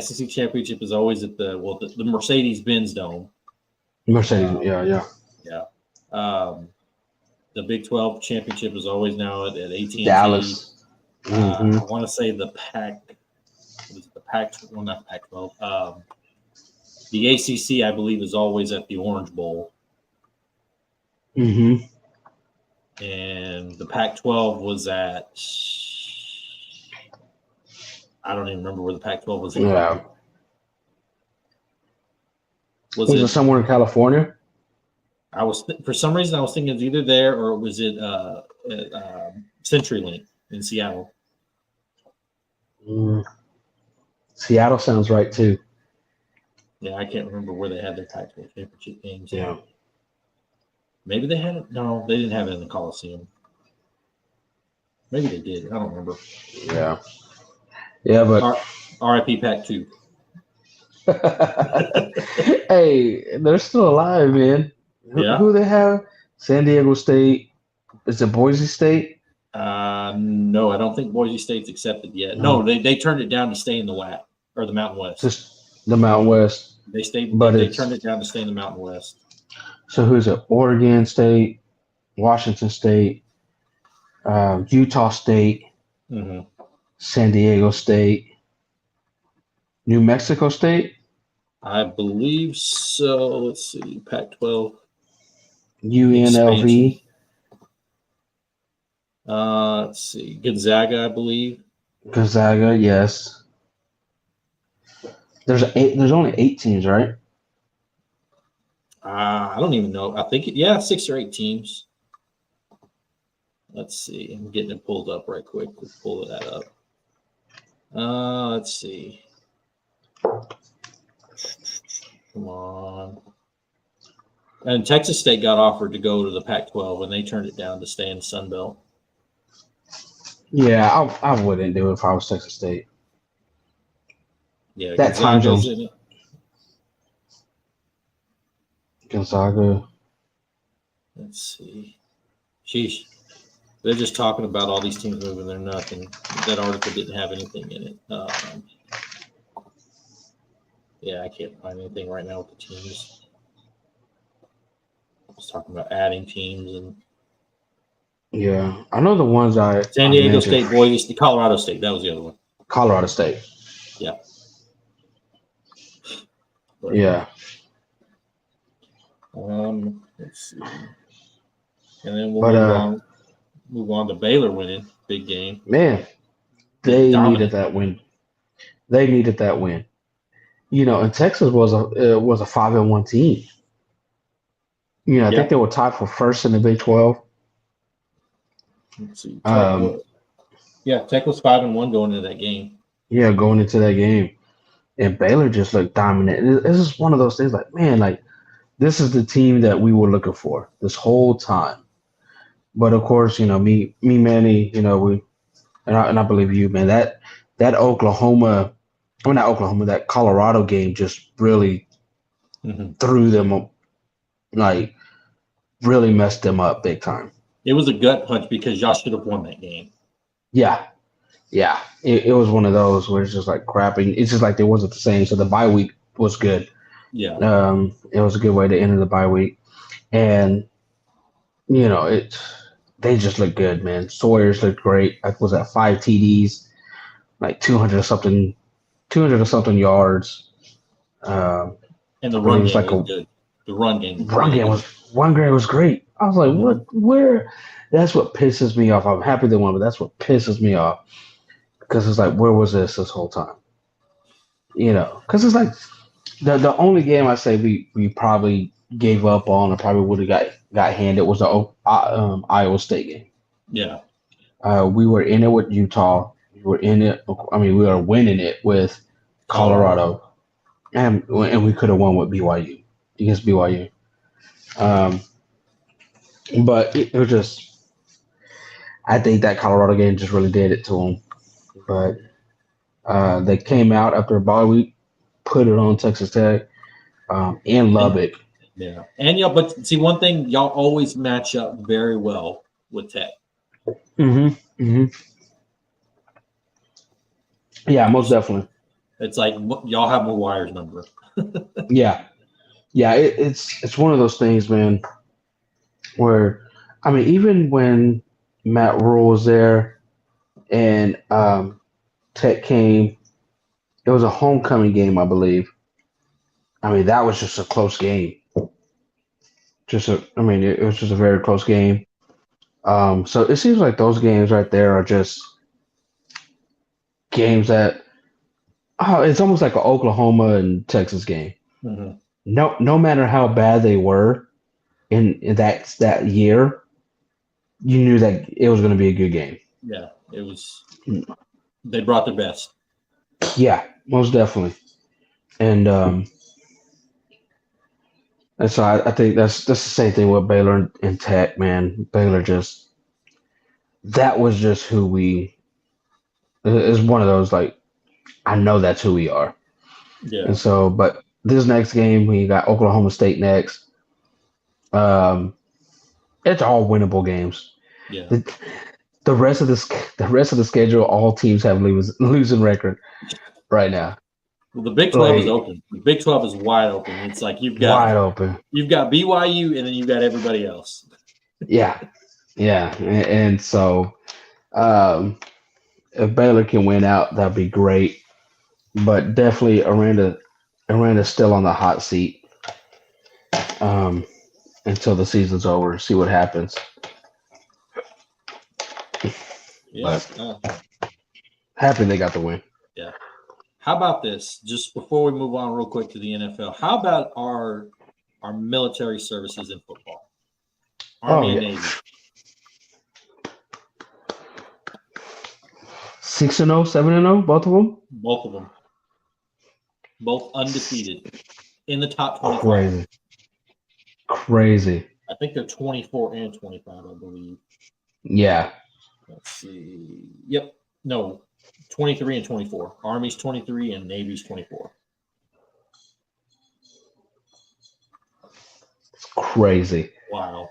SEC championship is always at the Mercedes-Benz Dome. Yeah. The Big 12 championship is always now at AT&T. Dallas. I want to say the not Pac-12. The ACC, I believe, is always at the Orange Bowl, Mm-hmm. and the Pac-12 was at. I don't even remember where the Pac-12 was. Yeah. Was Was it it? somewhere in California? For some reason I was thinking it's either there or was it at, CenturyLink in Seattle. Seattle sounds right too. Yeah, I can't remember where they had their Pac-12 championship games. Yeah. Maybe they had it. No, they didn't have it in the Coliseum. Maybe they did. I don't remember. Yeah. Yeah, but RIP Pac-2. hey, they're still alive, man. Yeah. Who they have? San Diego State. Is it Boise State? No, I don't think Boise State's accepted yet. No, they turned it down to stay in the WAC or the Mountain West. Just the Mountain West. They stayed, but they turned it down to stay in the Mountain West. So who's it? Oregon State, Washington State, Utah State, San Diego State, New Mexico State. I believe so. Let's see, Pac-12. UNLV. Let's see, Gonzaga, I believe. Gonzaga, yes. There's only 8 teams, right? I don't even know. I think 6 or 8 teams. Let's see. I'm getting it pulled up right quick. Let's pull that up. Let's see. Come on. And Texas State got offered to go to the Pac-12 and they turned it down to stay in the Sun Belt. Yeah, I wouldn't do it if I was Texas State. Yeah, that time zone. In it. Gonzaga. Let's see. Sheesh. They're just talking about all these teams moving. They're nothing. That article didn't have anything in it. Yeah, I can't find anything right now with the teams. I was talking about adding teams and. Yeah, I know the ones San Diego State, Boise State, Colorado State. That was the other one. Colorado State. Yeah. But, yeah. Let's see. And then we'll move on to Baylor winning big game. Man, they needed that win. They needed that win. You know, and Texas was a 5-1 team. You know, I think they were tied for first in the Big 12. Let's see. Tech was 5-1 going into that game. Yeah, going into that game. And Baylor just looked dominant. This is one of those things like, man, like this is the team that we were looking for this whole time. But of course, you know, me, Manny, you know, I believe you, man, that that Colorado game just really threw them, like really messed them up big time. It was a gut punch because y'all should have won that game. Yeah. Yeah. It was one of those where it's just like crapping. It's just like it wasn't the same. So the bye week was good. Yeah. It was a good way to enter the bye week. And, you know, they just looked good, man. Sawyer's looked great. I was at 5 TDs, like 200 or something yards. And the run game was good. The run game was great. I was like, where? That's what pisses me off. I'm happy they won, but that's what pisses me off. Because it's like, where was this whole time? You know, because it's like the only game I say we probably gave up on or probably would have got handed was the Iowa State game. Yeah. We were in it with Utah. We were winning it with Colorado. And we could have won with BYU, against BYU. But it was just, I think that Colorado game just really did it to them. But they came out after a bye week, put it on Texas Tech and Lubbock. Yeah. And but see, one thing, y'all always match up very well with Tech. Yeah, most definitely. It's like y'all have McGuire's number. Yeah. It's one of those things, man, where, I mean, even when Matt Rule was there and Tech came It was a homecoming game, I believe. I mean, that was just a close game. It was just a very close game. So it seems like those games right there are just games that it's almost like an Oklahoma and Texas game. Mhm. No matter how bad they were in that year, you knew that it was going to be a good game. Yeah, it was. They brought their best. Yeah, most definitely. And so I think that's the same thing with Baylor and Tech, man. Baylor just that was just who we is one of those like I know that's who we are. Yeah, And so, but this next game we got Oklahoma State next. Um, it's all winnable games. yeah. The rest of the schedule, all teams have losing record right now. Well, the Big 12 is open. The Big 12 is wide open. It's like Wide open. You've got BYU, and then you've got everybody else. Yeah, and so if Baylor can win out, that'd be great. But definitely, Aranda's still on the hot seat until the season's over. See what happens. Yeah. Happy they got the win. Yeah. How about this? Just before we move on, real quick to the NFL. How about our military services in football? Army and Navy. 6-0, 7-0, both of them. Both of them. Both undefeated in the top 25. Crazy. I think they're 24 and 25, I believe. Yeah. Let's see. Yep. No, 23 and 24. Army's 23 and Navy's 24. It's crazy. Wow.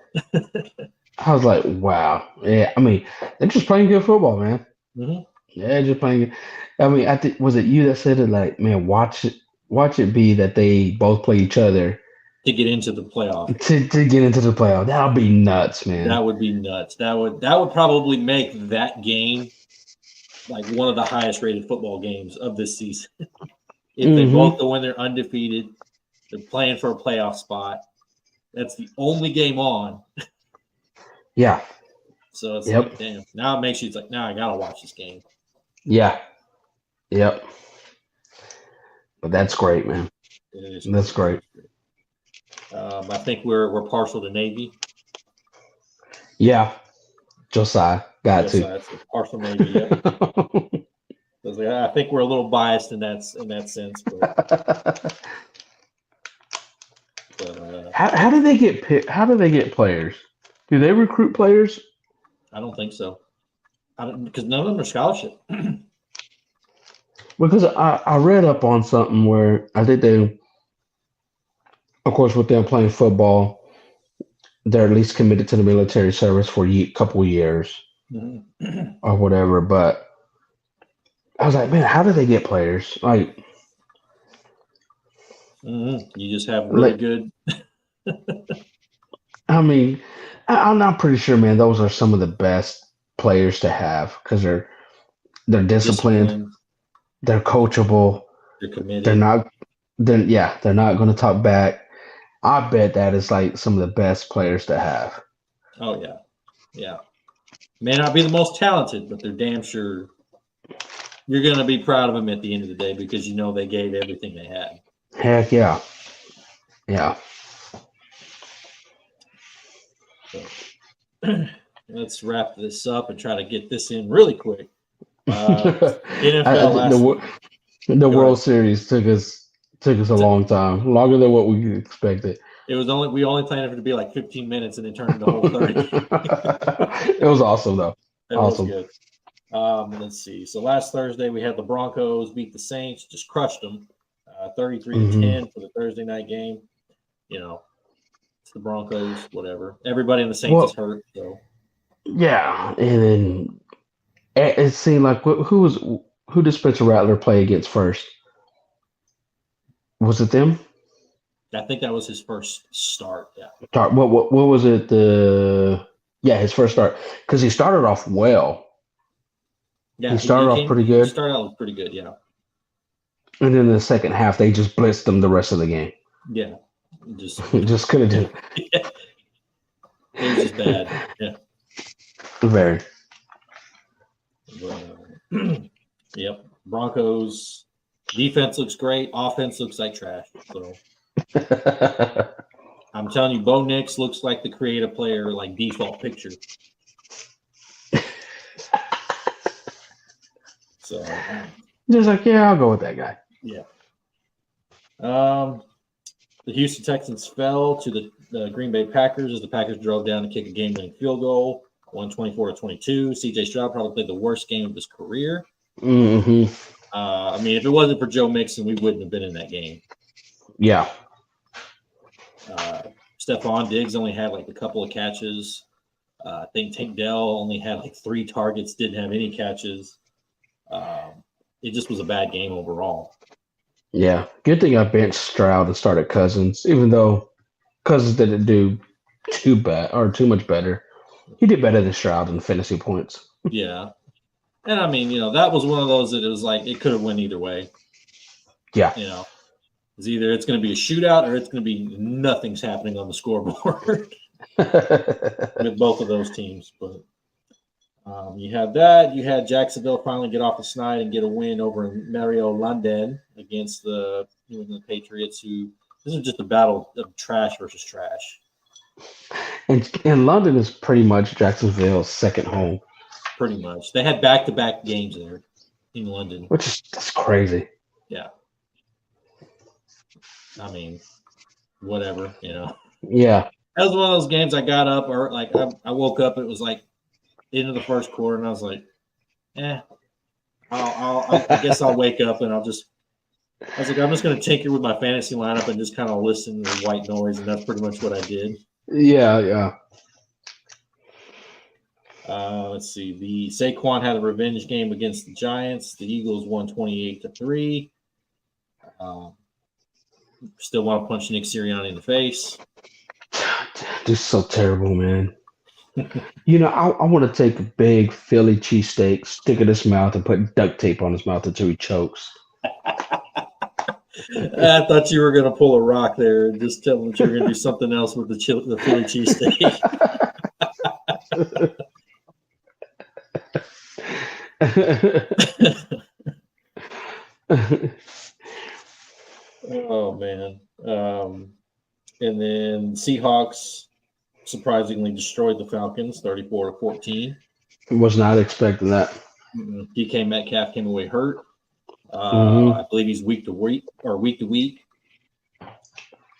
I was like, wow. Yeah, I mean, they're just playing good football, man. Mm-hmm. Yeah, just playing. I mean, I think was it you that said it? Like, man, watch it be that they both play each other to get into the playoff. To get into the playoff, that'll be nuts, man. That would be nuts. That would probably make that game like one of the highest rated football games of this season. If they both go in there undefeated, they're playing for a playoff spot. That's the only game on. Yeah. So it's like, damn. Now it makes you like, now I gotta watch this game. Yeah. Yep. But that's great, man. That's great. I think we're partial to Navy. Yeah. Josiah got to. Partial Navy, yeah. I think we're a little biased in that sense. But how do they get How do they get players? Do they recruit players? I don't think so. Because none of them are scholarship. Because I read up on something where I think they, of course, with them playing football, they're at least committed to the military service for a couple years or whatever. But I was like, man, how do they get players? Like, you just have really good. I mean, I'm not pretty sure, man. Those are some of the best players to have because they're disciplined. They're coachable. They're committed. They're not going to talk back. I bet that is like some of the best players to have. Oh yeah, yeah. May not be the most talented, but they're damn sure. You're going to be proud of them at the end of the day because you know they gave everything they had. Heck yeah, yeah. So, let's wrap this up and try to get this in really quick. NFL the World Series took us a long time, longer than what we expected. We only planned it to be like 15 minutes, and it turned into a whole 30. It was awesome though. It was good. Let's see. So last Thursday we had the Broncos beat the Saints, just crushed them, 33-10 for the Thursday night game. You know, it's the Broncos, whatever. Everybody in the Saints is hurt, so. Yeah, and then it seemed like who did Spencer Rattler play against first? Was it them? I think that was his first start. Yeah. What was it? His first start because he started off well. Yeah, he started off pretty good. Started out pretty good, yeah. And then in the second half, they just blitzed them the rest of the game. Yeah, just Just couldn't do it was just bad. Yeah. very. Yep. Broncos defense looks great. Offense looks like trash. So I'm telling you, Bo Nix looks like the creative player, like default picture. So Just like, yeah, I'll go with that guy. yeah. The Houston Texans fell to the Green Bay Packers as the Packers drove down to kick a game-winning field goal, 124-22. CJ Stroud probably played the worst game of his career. Mm-hmm. I mean, if it wasn't for Joe Mixon, we wouldn't have been in that game. Yeah. Stephon Diggs only had like a couple of catches. I think Tank Dell only had like 3 targets, didn't have any catches. It just was a bad game overall. Yeah. Good thing I benched Stroud and started Cousins, even though Cousins didn't do too bad or too much better. He did better than Stroud in fantasy points. Yeah. And I mean, that was one of those that it was like it could have went either way. Yeah. It's either it's going to be a shootout or it's going to be nothing's happening on the scoreboard with both of those teams. But you have that. You had Jacksonville finally get off the snide and get a win over Mario London against the New England Patriots, who this is just a battle of trash versus trash. And London is pretty much Jacksonville's second home. Pretty much. They had back-to-back games there in London. That's crazy. Yeah. I mean, whatever, Yeah. That was one of those games I got up or like I woke up, it was like into the first quarter and I was like, I guess I'll wake up and I'm just going to tinker with my fantasy lineup and just kind of listen to the white noise, and that's pretty much what I did. Yeah. Let's see. The Saquon had a revenge game against the Giants. The Eagles won 28-3. Still want to punch Nick Sirianni in the face. This is so terrible, man. I want to take a big Philly cheesesteak, stick it in his mouth, and put duct tape on his mouth until he chokes. I thought you were going to pull a rock there and just tell him that you're going to do something else with the Philly cheesesteak. Oh, man. And then Seahawks surprisingly destroyed the Falcons 34-14. Was not expecting that. DK Metcalf came away hurt. I believe he's week to week.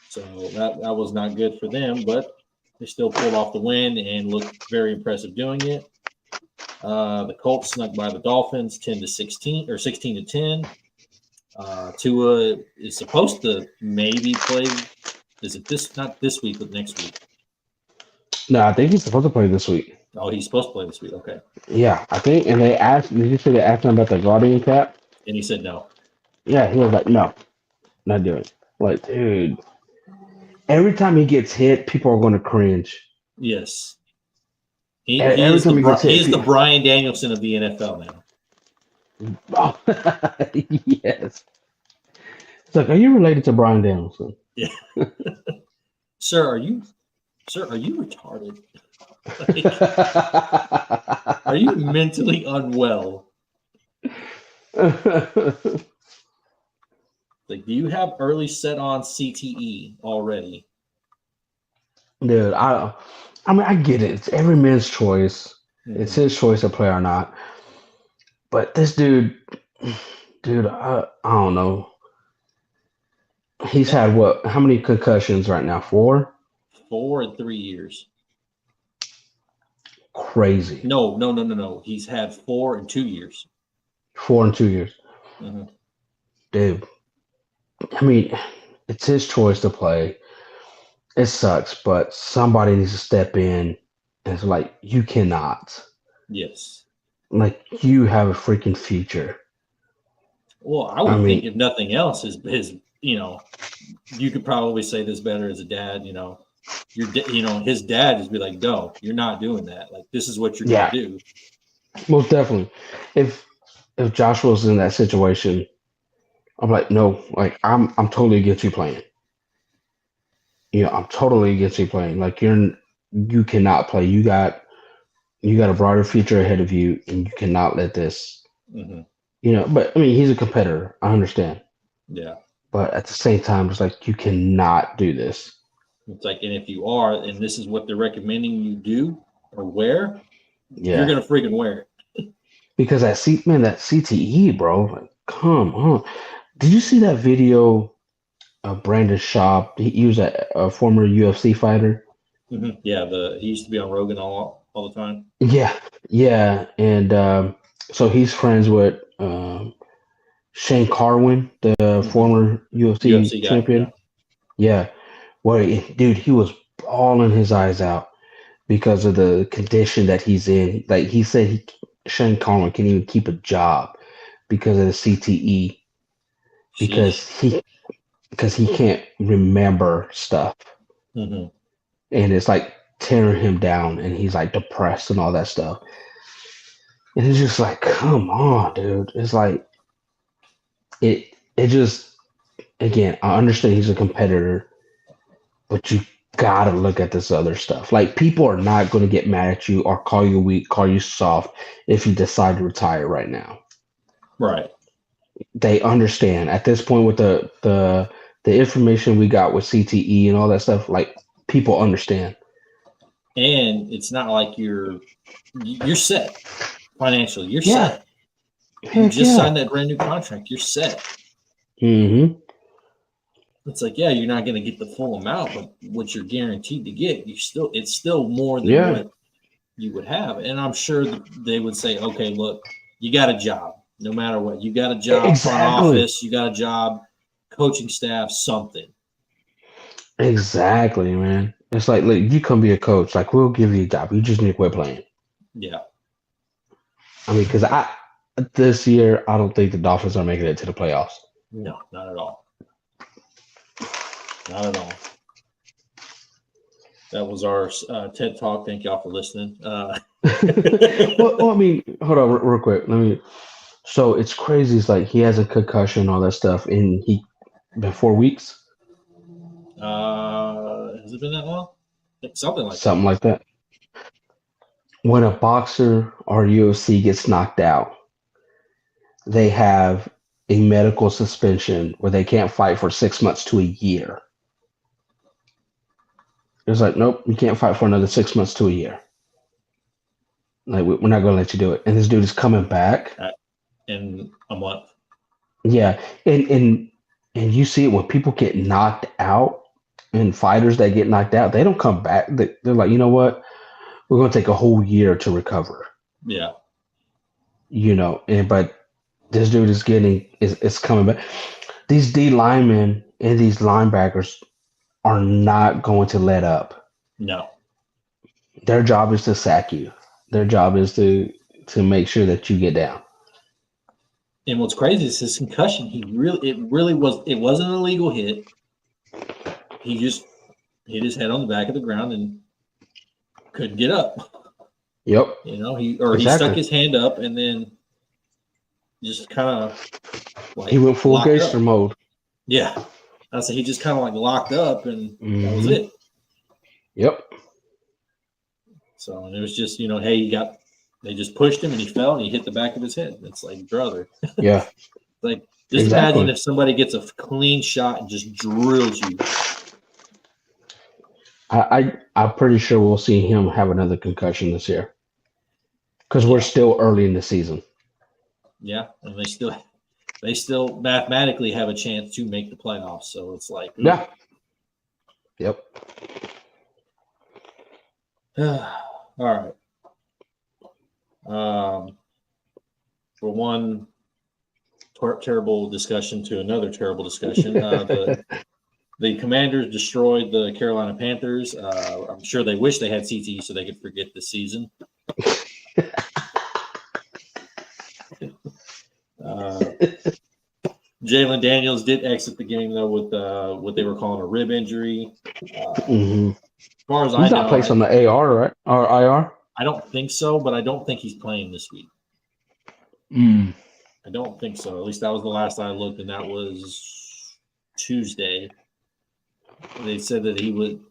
So that was not good for them, but they still pulled off the win and looked very impressive doing it. The Colts snuck by the Dolphins 10-16 or 16-10. Tua is supposed to maybe play. Is it not this week, but next week? No, I think he's supposed to play this week. Oh, he's supposed to play this week. Okay. Yeah, I think. And they asked. Did you say they asked him about the Guardian cap? And he said no. Yeah, he was like, no, not doing it. Like, dude, every time he gets hit, people are going to cringe. Yes. He is the Brian Danielson of the NFL now. Oh, yes. It's like, are you related to Brian Danielson? Yeah. Sir, are you retarded? Are you mentally unwell? Like, do you have early set on CTE already? Dude, I mean, I get it. It's every man's choice. Mm-hmm. It's his choice to play or not. But this dude, I don't know. He's had what? How many concussions right now? 4? 4 in 3 years. Crazy. No. He's had 4 in 2 years. 4 in 2 years. Mm-hmm. Dude, I mean, it's his choice to play. It sucks, but somebody needs to step in and it's like, you cannot. Yes. Like, you have a freaking future. Well, I would think if nothing else, his you could probably say this better as a dad, his dad just be like, no, you're not doing that. Like, this is what you're going to do. Most definitely. If Josh was in that situation, I'm like, no, like I'm totally against you playing. I'm totally against you playing. Like you cannot play. You got a brighter future ahead of you, and you cannot let this. Hmm. But I mean, he's a competitor. I understand, Yeah. but at the same time, it's like you cannot do this. It's like, and if you are, and this is what they're recommending you do or wear, you're Yeah, gonna freaking wear it. because that CTE, bro. Like, come on. Did you see that video of Brandon Schaub? He was a former UFC fighter. Yeah, he used to be on Rogan all the time. Yeah, yeah, and so he's friends with Shane Carwin, the Hmm. former UFC UFC guy. Yeah. champion. Yeah, well, dude, he was bawling his eyes out because of the condition that he's in. Like he said, Shane Carwin can't even keep a job because of the CTE because Sheesh. he can't remember stuff, Hmm. and it's like tearing him down, and he's like depressed and all that stuff. And it's just like, come on, dude. It's like it just again, I understand he's a competitor, but you gotta look at this other stuff. Like people are not gonna get mad at you or call you weak, call you soft if you decide to retire right now. Right. They understand at this point with the information we got with CTE and all that stuff. Like people understand. And it's not like you're set financially. You're Yeah, set. You heck just yeah. signed that brand new contract. You're set. Mm-hmm. It's like, yeah, you're not going to get the full amount, but what you're guaranteed to get, it's still more than Yeah, what you would have. And I'm sure that they would say, okay, look, you got a job, no matter what. You got a job, front exactly, office, you got a job, coaching staff, something. exactly, man. It's like, look, you come be a coach. Like we'll give you a job. You just need to quit playing. Yeah, I mean, because I this year I don't think the Dolphins are making it to the playoffs. no, not at all. Not at all. That was our TED Talk. Thank y'all for listening. Well, I mean, hold on, real quick. Let me. So it's crazy. It's like he has a concussion, all that stuff, and he been 4 weeks, Has it been that long? Something like that. something like that. When a boxer or UFC gets knocked out, they have a medical suspension where they can't fight for 6 months to a year. It's like, nope, you can't fight for another 6 months to a year. Like we're not gonna let you do it. And this dude is coming back. In a month. Yeah, and you see it when people get knocked out and fighters that get knocked out, they don't come back. They're like, you know what? We're gonna take a whole year to recover. Yeah. And but this dude is coming back. These D linemen and these linebackers are not going to let up. No. Their job is to sack you. Their job is to make sure that you get down. And what's crazy is his concussion. It wasn't an illegal hit. He just hit his head on the back of the ground and couldn't get up. Yep, He stuck exactly. his hand up and then just kind of He like went full locked gangster up. mode. Yeah. I said he just kind of like locked up and that was Hmm. it. Yep. So and it was just, they just pushed him and he fell and he hit the back of his head. It's like, brother. Yeah. Like just imagine Exactly. if somebody gets a clean shot and just drills you. I'm pretty sure we'll see him have another concussion this year because we're Yeah. still early in the season. Yeah. And they still mathematically have a chance to make the playoffs. So it's like, Yeah. Yep. all right. For one terrible discussion to another terrible discussion, the Commanders destroyed the Carolina Panthers. I'm sure they wish they had CTE so they could forget this season. Uh, Jalen Daniels did exit the game though with what they were calling a rib injury. Hmm. As far as I He's not know, placed on the AR, right? Or IR? I don't think so, but I don't think he's playing this week. Mm. I don't think so. At least that was the last I looked, and that was Tuesday. They said that he would.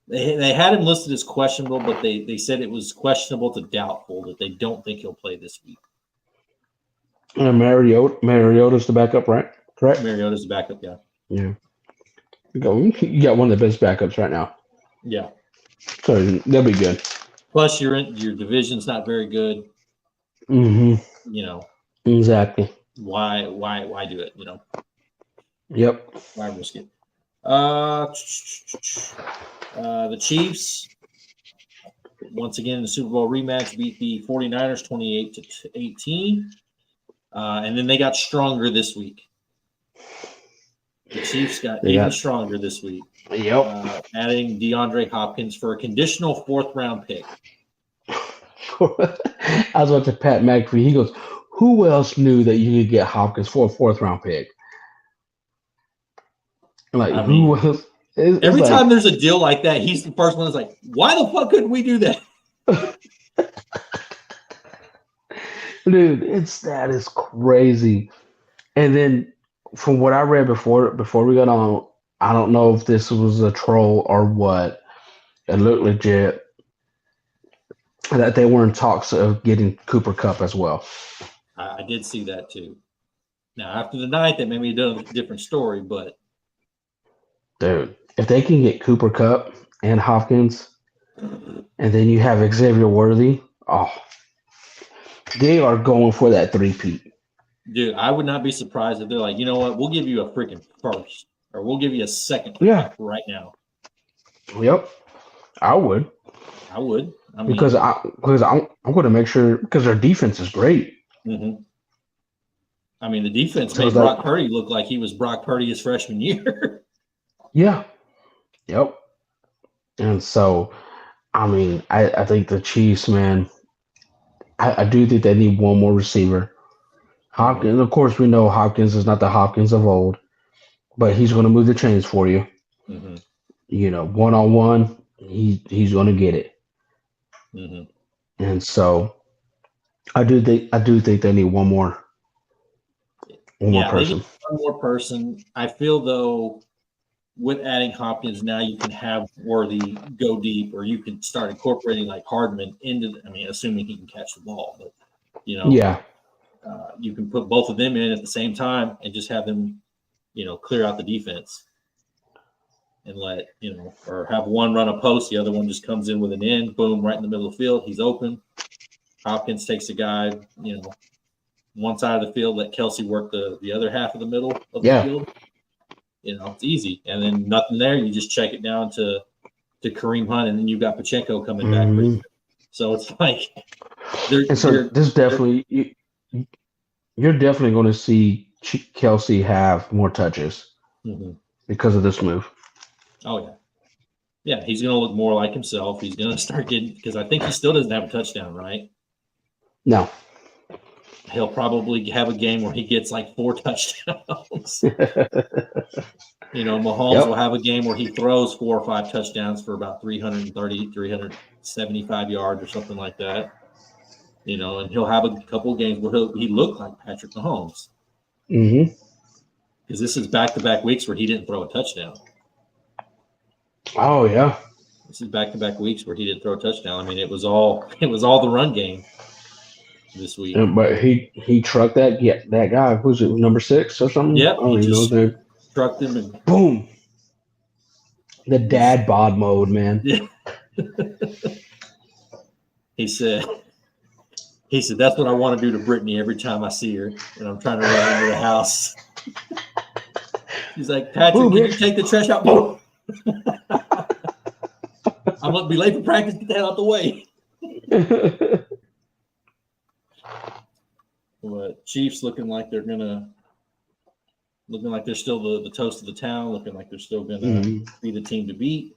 They had him listed as questionable, but they said it was questionable to doubtful, that they don't think he'll play this week. And Mariota's the backup, right? Correct? Mariota's the backup, yeah. Yeah. You got one of the best backups right now. Yeah. So they'll be good. Plus, your division's not very good. Mm-hmm. You know. Exactly. Why do it? You know. Yep. Why risk it? The Chiefs, once again in the Super Bowl rematch, beat the 49ers 28-18. And then they got stronger this week. The Chiefs got even stronger this week. Yep. Adding DeAndre Hopkins for a conditional 4th-round pick. I was watching Pat McAfee. He goes, who else knew that you could get Hopkins for a 4th-round pick? Like, who else? Every time there's a deal like that, he's the first one that's like, why the fuck couldn't we do that? Dude, that is crazy. And then from what I read before we got on, I don't know if this was a troll or what. It looked legit that they were in talks of getting Cooper Kupp as well. I did see that too. Now, after the night, that made me a different story, but dude, if they can get Cooper Kupp and Hopkins, and then you have Xavier Worthy, they are going for that 3-peat. Dude, I would not be surprised if they're like, you know what, we'll give you a freaking 1st, or we'll give you a 2nd right now. Yep, I would. I mean, because I'm going to make sure, because their defense is great. Mm-hmm. I mean, the defense made Brock Purdy look like he was Brock Purdy his freshman year. Yeah. Yep. And so, I mean, I think the Chiefs, man, I do think they need one more receiver. Hopkins, of course, we know Hopkins is not the Hopkins of old, but he's going to move the chains for you. Mm-hmm. You know, one-on-one, he's going to get it. Mm-hmm. And so, I do think they need one more person. They need one more person. I feel though, with adding Hopkins, now you can have Worthy go deep, or you can start incorporating like Hardman into. Assuming he can catch the ball, but you can put both of them in at the same time and just have them, clear out the defense, and let or have one run a post, the other one just comes in with an end, boom, right in the middle of the field, he's open. Hopkins takes a guy, one side of the field, let Kelsey work the other half of the middle of the field. It's easy. And then nothing there, you just check it down to Kareem Hunt, and then you've got Pacheco coming back. So it's like you're definitely going to see Kelsey have more touches because of this move. Oh, yeah. Yeah, he's going to look more like himself. He's going to start getting – because I think he still doesn't have a touchdown, right? No. He'll probably have a game where he gets like 4 touchdowns. Mahomes will have a game where he throws 4 or 5 touchdowns for about 330, 375 yards or something like that. And he'll have a couple of games where he looked like Patrick Mahomes. Mm-hmm. Because this is back-to-back weeks where he didn't throw a touchdown. Oh, yeah. This is back-to-back weeks where he didn't throw a touchdown. It was all the run game this week. But he trucked that guy. Who's it, number 6 or something? Yep. He just trucked him and boom. The dad bod mode, man. Yeah. He said, that's what I want to do to Brittany every time I see her, and I'm trying to run into the house. He's like, Patrick, can you take the trash out? Boom. I'm going to be late for practice. Get the hell out the way. But Chiefs looking like they're still the toast of the town, looking like they're still gonna be the team to beat.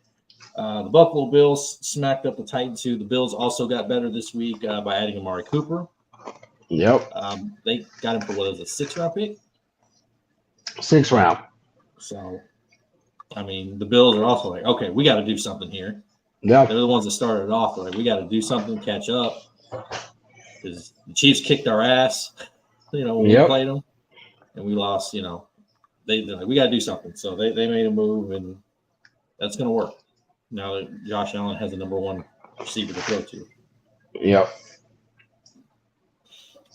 The Buffalo Bills smacked up the Titans, who the Bills also got better this week by adding Amari Cooper. Yep. They got him for what was a 6th-round pick? 6th round. So, the Bills are also like, okay, we got to do something here. Yeah. They're the ones that started it off. They're like, we got to do something, catch up. Because the Chiefs kicked our ass. when we played them, and we lost. They're like, we got to do something. So they made a move, and that's going to work. Now that Josh Allen has a number one receiver to throw to. Yep.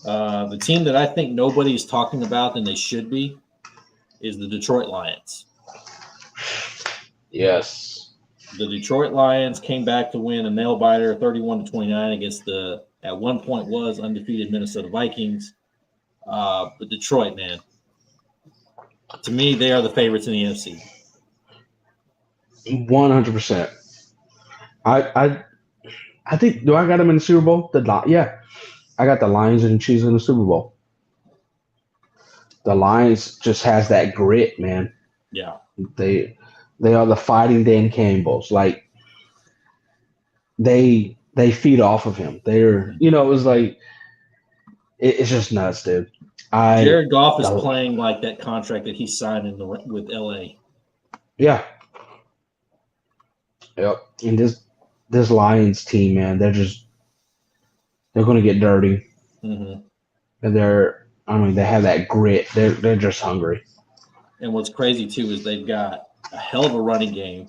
The team that I think nobody's talking about and they should be is the Detroit Lions. Yes. The Detroit Lions came back to win a nail-biter 31-29 against the, at one point, was undefeated Minnesota Vikings. But Detroit, man, to me, they are the favorites in the NFC. 100%. I think, do I got them in the Super Bowl? Yeah. I got the Lions and Chiefs in the Super Bowl. The Lions just has that grit, man. Yeah. They are the fighting Dan Campbells. Like, they feed off of him. They're, it's like, it's just nuts, dude. Jared Goff is playing like that contract that he signed with LA. Yeah. Yep. And this Lions team, man, they're going to get dirty. Mm-hmm. And they have that grit. They're just hungry. And what's crazy too is they've got a hell of a running game.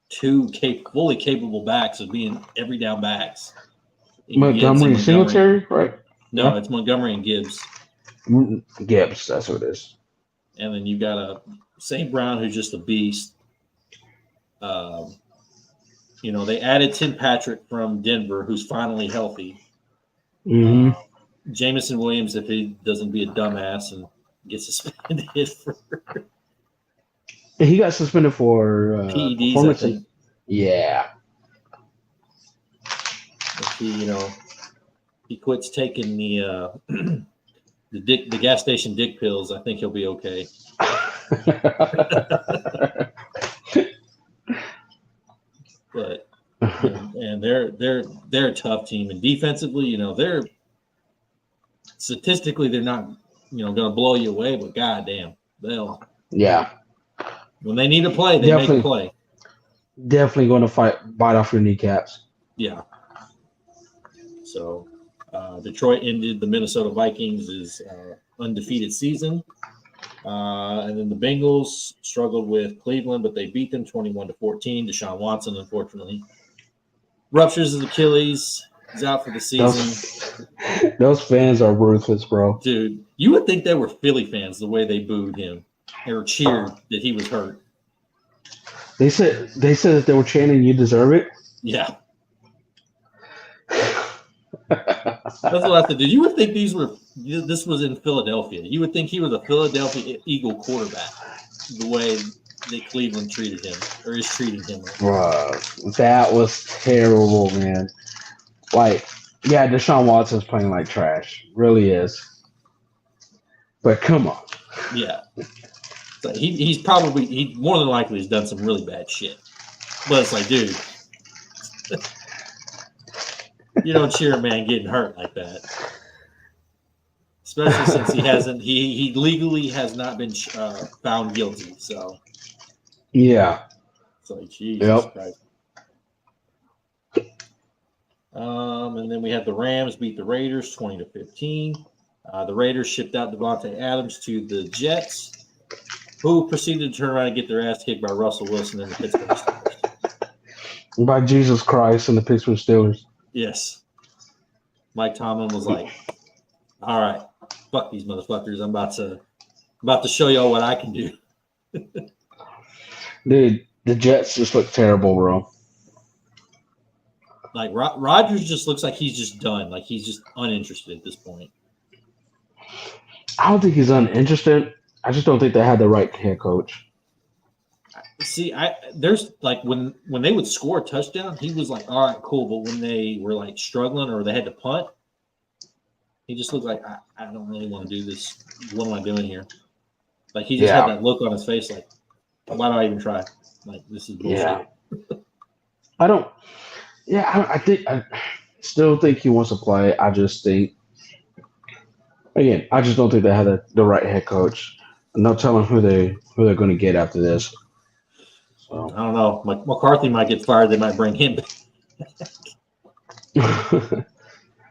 Two fully capable backs of being every down backs. Montgomery and Singletary, right? No, it's Montgomery and Gibbs. Gibbs, that's what it is. And then you got a St. Brown who's just a beast. They added Tim Patrick from Denver, who's finally healthy. Mm-hmm. Jameson Williams, if he doesn't be a dumbass and gets suspended for he got suspended for PEDs, I think. Yeah. If he quits taking the the gas station dick pills, I think he'll be okay. But and they're a tough team, and defensively, they're statistically they're not going to blow you away, but goddamn, they'll when they need to play, they make a play. Definitely going to bite off your kneecaps. Yeah. So Detroit ended the Minnesota Vikings' undefeated season. And then the Bengals struggled with Cleveland, but they beat them 21-14. Deshaun Watson, unfortunately, ruptures his Achilles. He's out for the season. Those fans are ruthless, bro. Dude, you would think they were Philly fans the way they booed him or cheered that he was hurt. They said that they were chanting, "You deserve it." Yeah. That's what I said. Dude, you would think this was in Philadelphia. You would think he was a Philadelphia Eagle quarterback, the way that Cleveland treated him or is treating him. Bro, that was terrible, man. Like, yeah, Deshaun Watson's playing like trash. Really is. But come on. Yeah. So he's more than likely has done some really bad shit. But it's like, dude, you don't cheer a man getting hurt like that. Especially since he legally has not been found guilty. So yeah. It's like, Jesus Christ. And then we had the Rams beat the Raiders 20-15. The Raiders shipped out Devontae Adams to the Jets, who proceeded to turn around and get their ass kicked by Russell Wilson and the Pittsburgh Steelers. By Jesus Christ and the Pittsburgh Steelers. Yes. Mike Tomlin was like, all right, fuck these motherfuckers. I'm about to show y'all what I can do. Dude, the Jets just look terrible, bro. Like, Rodgers just looks like he's just done. Like, he's just uninterested at this point. I don't think he's uninterested. I just don't think they had the right head coach. See, there's like when they would score a touchdown, he was like, all right, cool. But when they were like struggling or they had to punt, he just looked like, I don't really want to do this. What am I doing here? Like, he just had that look on his face like, why do I even try? Like, this is bullshit. Yeah. I still think he wants to play. I just think, again, I just don't think they had the right head coach. No telling who they're going to get after this. So I don't know. McCarthy might get fired. They might bring him back.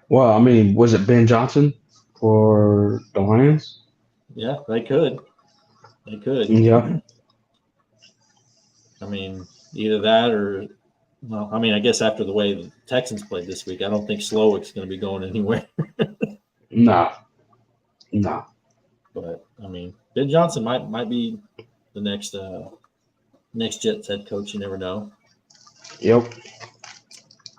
Well, I mean, was it Ben Johnson? for the Lions. Yeah, they could. They could. Yeah. I mean, either that or, well, I mean, I guess after the way the Texans played this week, I don't think Slowick's going to be going anywhere. No. No. But I mean, Ben Johnson might be the next Jets head coach. You never know. Yep.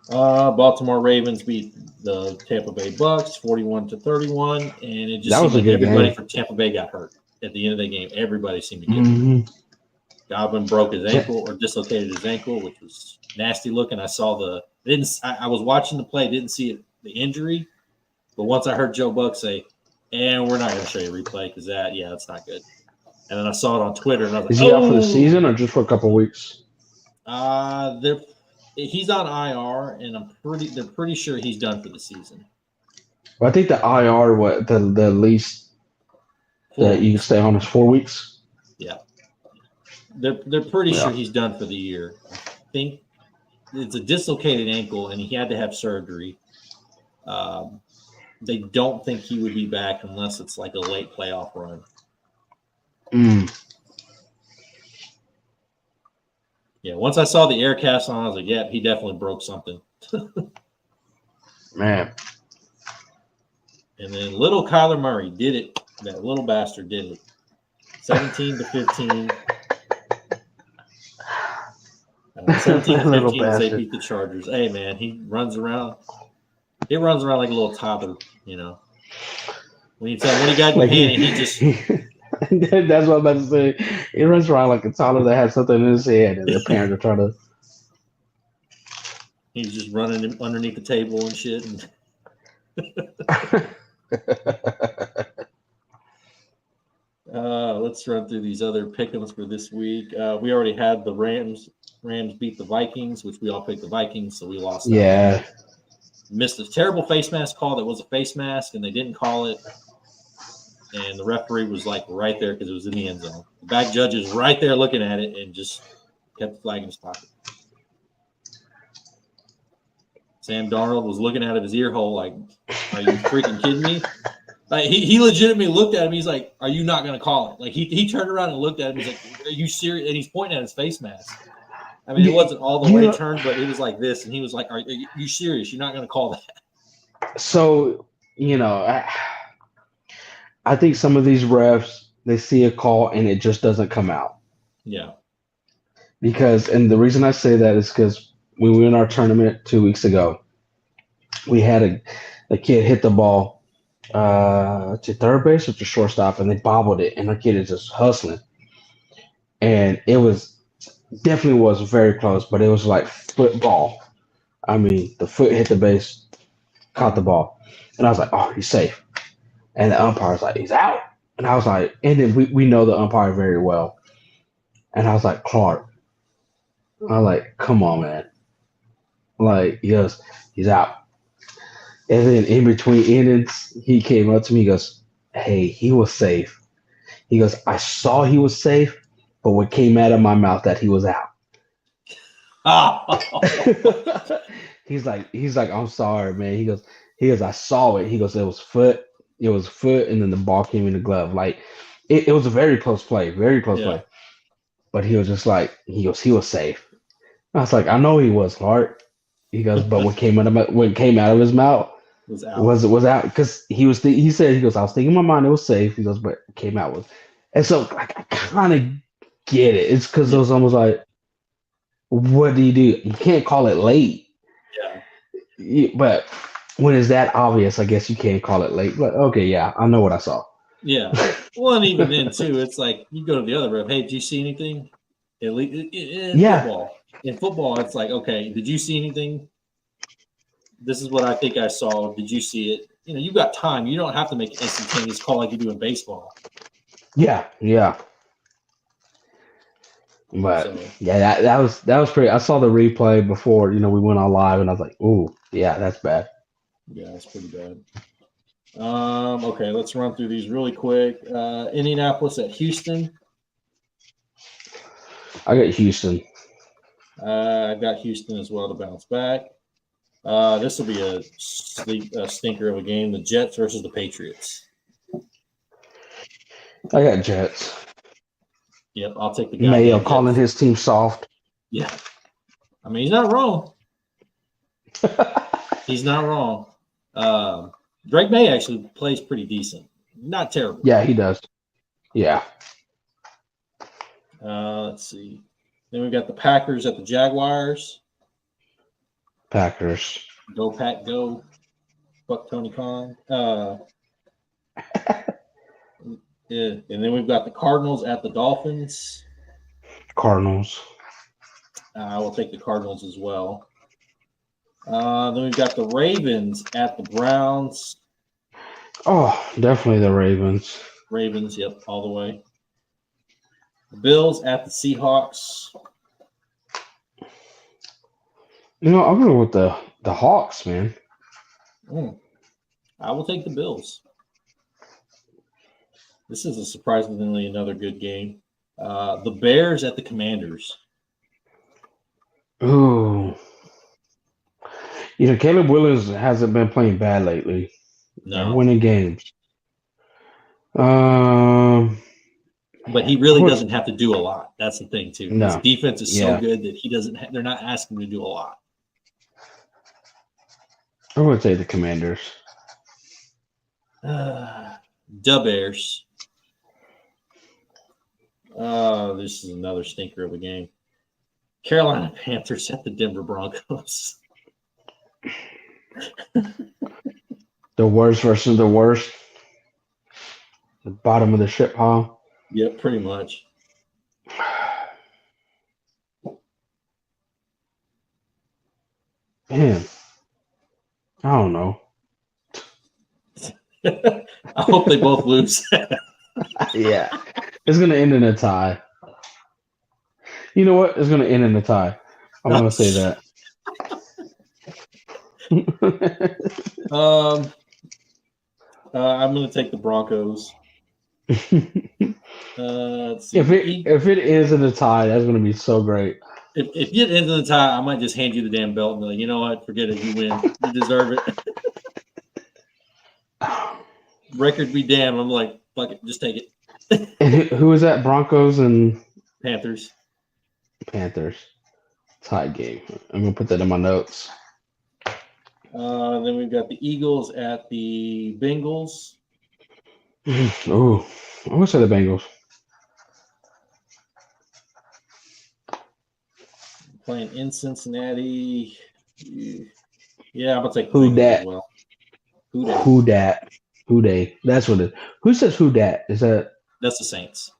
Baltimore Ravens beat the Tampa Bay Bucks 41-31, and it just That seemed was a like good everybody game. from Tampa Bay got hurt at the end of the game. Everybody seemed to get hurt. Mm-hmm. Godwin broke his ankle or dislocated his ankle, which was nasty looking. I was watching the play, didn't see the injury, but once I heard Joe Buck say, "And we're not going to show you a replay because that's not good." And then I saw it on Twitter, and I was like, Is he out for the season or just for a couple of weeks? He's on IR, and they're pretty sure he's done for the season. Well, I think the IR, the least that you can stay on is 4 weeks. Yeah. They're pretty sure he's done for the year. I think it's a dislocated ankle, and he had to have surgery. They don't think he would be back unless it's like a late playoff run. Yeah, once I saw the air cast on, I was like, yeah, he definitely broke something. Man. And then little Kyler Murray did it. That little bastard did it. 17-15. 17-15 as they beat the Chargers. Hey, man, he runs around. He runs around like a little toddler, you know. When you tell him what he got in your hand, he just – That's what I'm about to say. He runs around like a toddler that has something in his head, and their parents are trying to. He's just running underneath the table and shit. And let's run through these other pick'ems for this week. We already had the Rams. Rams beat the Vikings, which we all picked the Vikings, so we lost. Yeah. Missed a terrible face mask call that was a face mask, and they didn't call it. And the referee was like right there because it was in the end zone. The back judge is right there looking at it and just kept the flag in his pocket. Sam Darnold was looking out of his ear hole like, are you freaking kidding me? Like, he legitimately looked at him. He's like, are you not going to call it? Like, he turned around and looked at him. He's like, are you serious? And he's pointing at his face mask. I mean, it wasn't all the way turned, but it was like this. And he was like, are you serious? You're not going to call that? So, I think some of these refs, they see a call and it just doesn't come out. Yeah. And the reason I say that is because when we were in our tournament 2 weeks ago, we had a kid hit the ball to third base or to shortstop, and they bobbled it, and the kid is just hustling. And it definitely was very close, but it was like football. I mean, the foot hit the base, caught the ball. And I was like, oh, he's safe. And the umpire was like, he's out. And I was like, and then we know the umpire very well. And I was like, Clark. I was like, come on, man. Like, he goes, he's out. And then in between innings, he came up to me, he goes, hey, he was safe. He goes, I saw he was safe, but what came out of my mouth that he was out. He's like, I'm sorry, man. He goes, I saw it. He goes, it was foot, and then the ball came in the glove. Like, it was a very close play, play. But he was just like, he was safe. I was like, I know he was, Clark. He goes, but what came out of his mouth was out because he said, he goes, I was thinking in my mind it was safe. He goes, but it came out with, and so like I kind of get it. It's because it was almost like, what do? You can't call it late. Yeah. But when it's that obvious, I guess you can't call it late. But okay, yeah, I know what I saw. Yeah. Well, and even then too, it's like you go to the other ref. Hey, did you see anything? Football. In football, it's like, okay, did you see anything? This is what I think I saw. Did you see it? You've got time. You don't have to make an instantaneous call like you do in baseball. Yeah. But that was pretty. I saw the replay before we went on live, and I was like, "Ooh, yeah, that's bad." Yeah, that's pretty bad. Okay, let's run through these really quick. Indianapolis at Houston. I got Houston. I got Houston as well to bounce back. This will be a stinker of a game. The Jets versus the Patriots. I got Jets. Yep, I'll take the goddamn Mayo Jets. calling his team soft. Yeah. I mean, he's not wrong. He's not wrong. Drake May actually plays pretty decent. Not terrible. Yeah, he does. Yeah. Let's see. Then we've got the Packers at the Jaguars. Packers. Go Pack, go. Fuck Tony Khan. Yeah. And then we've got the Cardinals at the Dolphins. Cardinals. I will take the Cardinals as well. Then we've got the Ravens at the Browns. Oh, definitely the Ravens. Ravens, yep, all the way. The Bills at the Seahawks. You know, I'm going with the Hawks, man. I will take the Bills. This is surprisingly another good game. The Bears at the Commanders. Ooh. You know, Caleb Williams hasn't been playing bad lately. They're No, winning games. but he really doesn't have to do a lot. That's the thing too. No. His defense is so Yeah. good that he doesn't. They're not asking him to do a lot. I'm going to take the Commanders. The Bears. This is another stinker of a game. Carolina Panthers at the Denver Broncos. The worst versus the worst. The bottom of the ship pile. Yep, pretty much. Man, I don't know. I hope they both lose. Yeah, it's gonna end in a tie. You know what? It's gonna end in a tie. I'm gonna say that. I'm going to take the Broncos. Let's see. If it is in a tie, that's gonna be so great. If you get into the tie, I might just hand you the damn belt and be like, you know what? Forget it. You win. You deserve it. Record be damned. I'm like, fuck it. Just take it. And who is that? Broncos and Panthers. Tie game. I'm gonna put that in my notes. Then we've got the Eagles at the Bengals. Oh, I'm gonna say the Bengals. Playing in Cincinnati. Yeah, I'm gonna take the Who Bengals dat? as well. Who dat? Who they? That's what it. Who says who dat? Is that That's the Saints.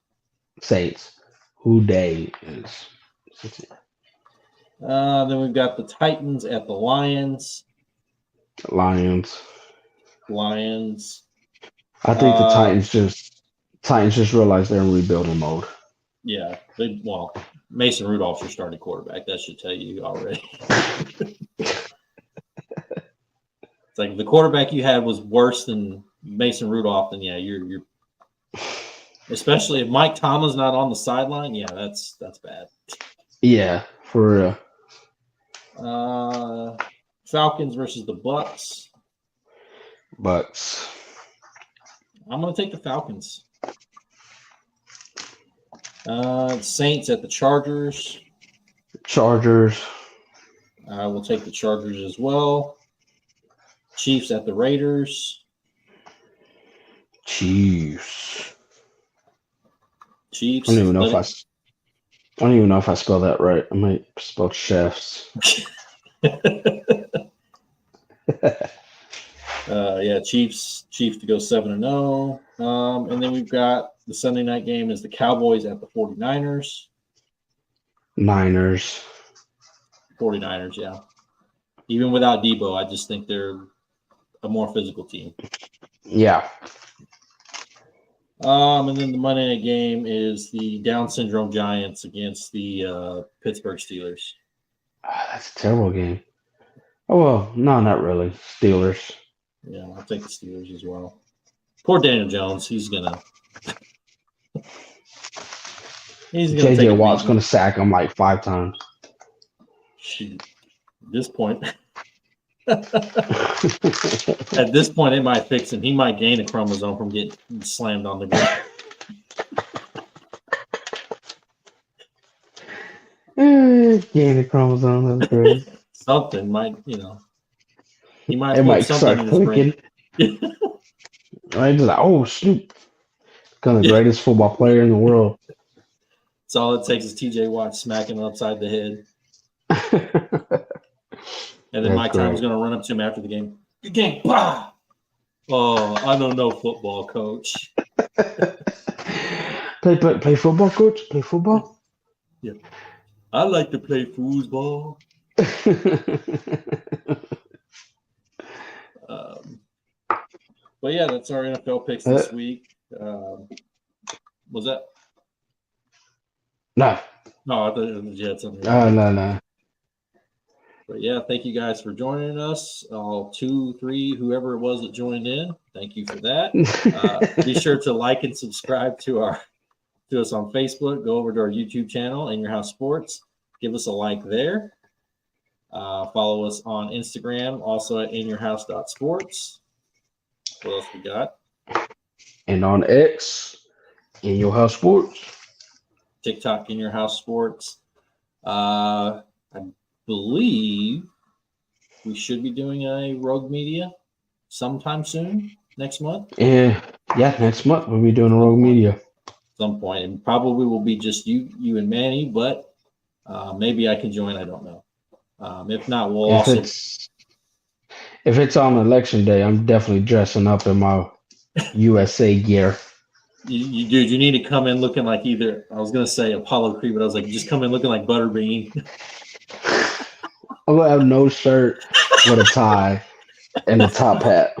Saints? Who they is? Then we've got the Titans at the Lions. Lions. I think the Titans just realized they're in rebuilding mode. Yeah. Mason Rudolph's your starting quarterback. That should tell you already. It's like if the quarterback you had was worse than Mason Rudolph, then yeah, you're especially if Mike Tomlin's not on the sideline, yeah, that's bad. Yeah, for real. Falcons versus the Bucks. Bucks. I'm gonna take the Falcons. Saints at the Chargers. Chargers. I will take the Chargers as well. Chiefs at the Raiders. Chiefs. Chiefs. I don't even know if I spelled that right. I might spell chefs. Yeah, Chiefs to go 7-0. And then we've got the Sunday night game is the Cowboys at the 49ers. Niners. 49ers, yeah. Even without Debo, I just think they're a more physical team. Yeah. And then the Monday night game is the Down syndrome Giants against the Pittsburgh Steelers. That's a terrible game. Oh, well, no, not really. Steelers. Yeah, I'll take the Steelers as well. Poor Daniel Jones. He's gonna JJ Watt's going to sack him like 5 times. Shoot. At this point. At this point, it might fix him. He might gain a chromosome from getting slammed on the ground. Gain a chromosome. That's great. Something might, he might It put might something start in his brain. clicking. Right? Just like, oh, shoot. Become the greatest football player in the world. That's all it takes is TJ Watt smacking him upside the head. And then Mike Tomlin's going to run up to him after the game. Good game. Bah! Oh, I don't know football, coach. Play football, coach? Play football? Yeah. I like to play foosball. But yeah, that's our NFL picks this week. Was that? No. No, I thought it was the Jets. No. But yeah, thank you guys for joining us. All 2, 3, whoever it was that joined in. Thank you for that. Be sure to like and subscribe to us on Facebook. Go over to our YouTube channel, In Your House Sports. Give us a like there. Follow us on Instagram, also at inyourhouse.sports. What else we got? And on X, In Your House Sports. TikTok, In Your House Sports. I believe we should be doing a Rogue Media sometime soon, next month. Yeah, next month we'll be doing a Rogue Media. At some point. And probably will be just you and Manny, but maybe I can join. I don't know. If not, we'll If it's on election day, I'm definitely dressing up in my USA gear. You need to come in looking like either, I was going to say Apollo Creed, but I was like, just come in looking like Butterbean. I'm going to have no shirt with a tie and a top hat.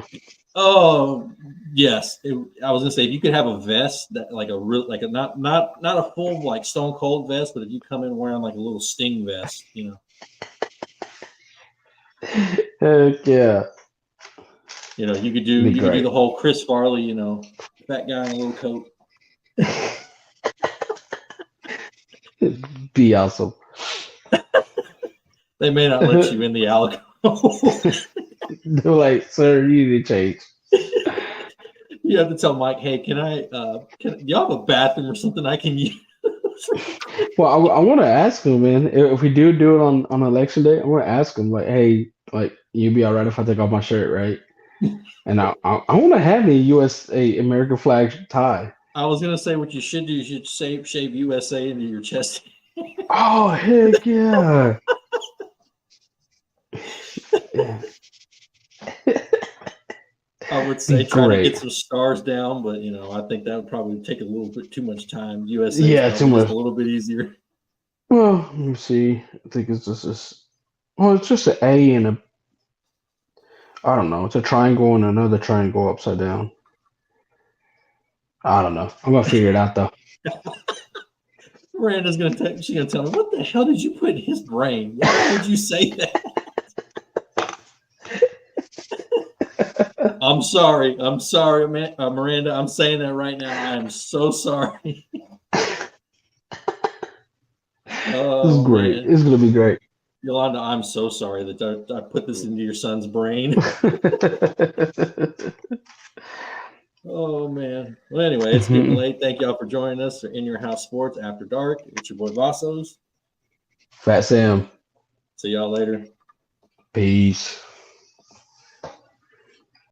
Oh, yes. I was going to say, if you could have a vest, that like a real, like a not a full like Stone Cold vest, but if you come in wearing like a little Sting vest, Heck yeah. You could do the whole Chris Farley, fat guy in a little coat. Be awesome. They may not let you in the alcove. They're like, sir, you need to change. You have to tell Mike, hey, can y'all have a bathroom or something I can use? Well, I want to ask him, man, if we do it on election day, I want to ask him, like, hey, like, you'd be all right if I take off my shirt, right? And I want to have a USA American flag tie. I was gonna say what you should do. You should shave USA into your chest. Oh heck yeah! Yeah. I would say try to get some stars down, but I think that would probably take a little bit too much time. USA, yeah, too much. A little bit easier. Well, let me see. I think it's just this. Well, it's just an A and a. I don't know. It's a triangle and another triangle upside down. I don't know. I'm gonna figure it out though. Miranda's she's gonna tell me, what the hell did you put in his brain? Why would you say that? I'm sorry, Miranda. I'm saying that right now. I am so sorry. This is great. Man. It's gonna be great. Yolanda, I'm so sorry that I put this into your son's brain. Oh, man. Well, anyway, it's getting late. Thank y'all for joining us for In Your House Sports After Dark. It's your boy Vassos. Fat Sam. See y'all later. Peace.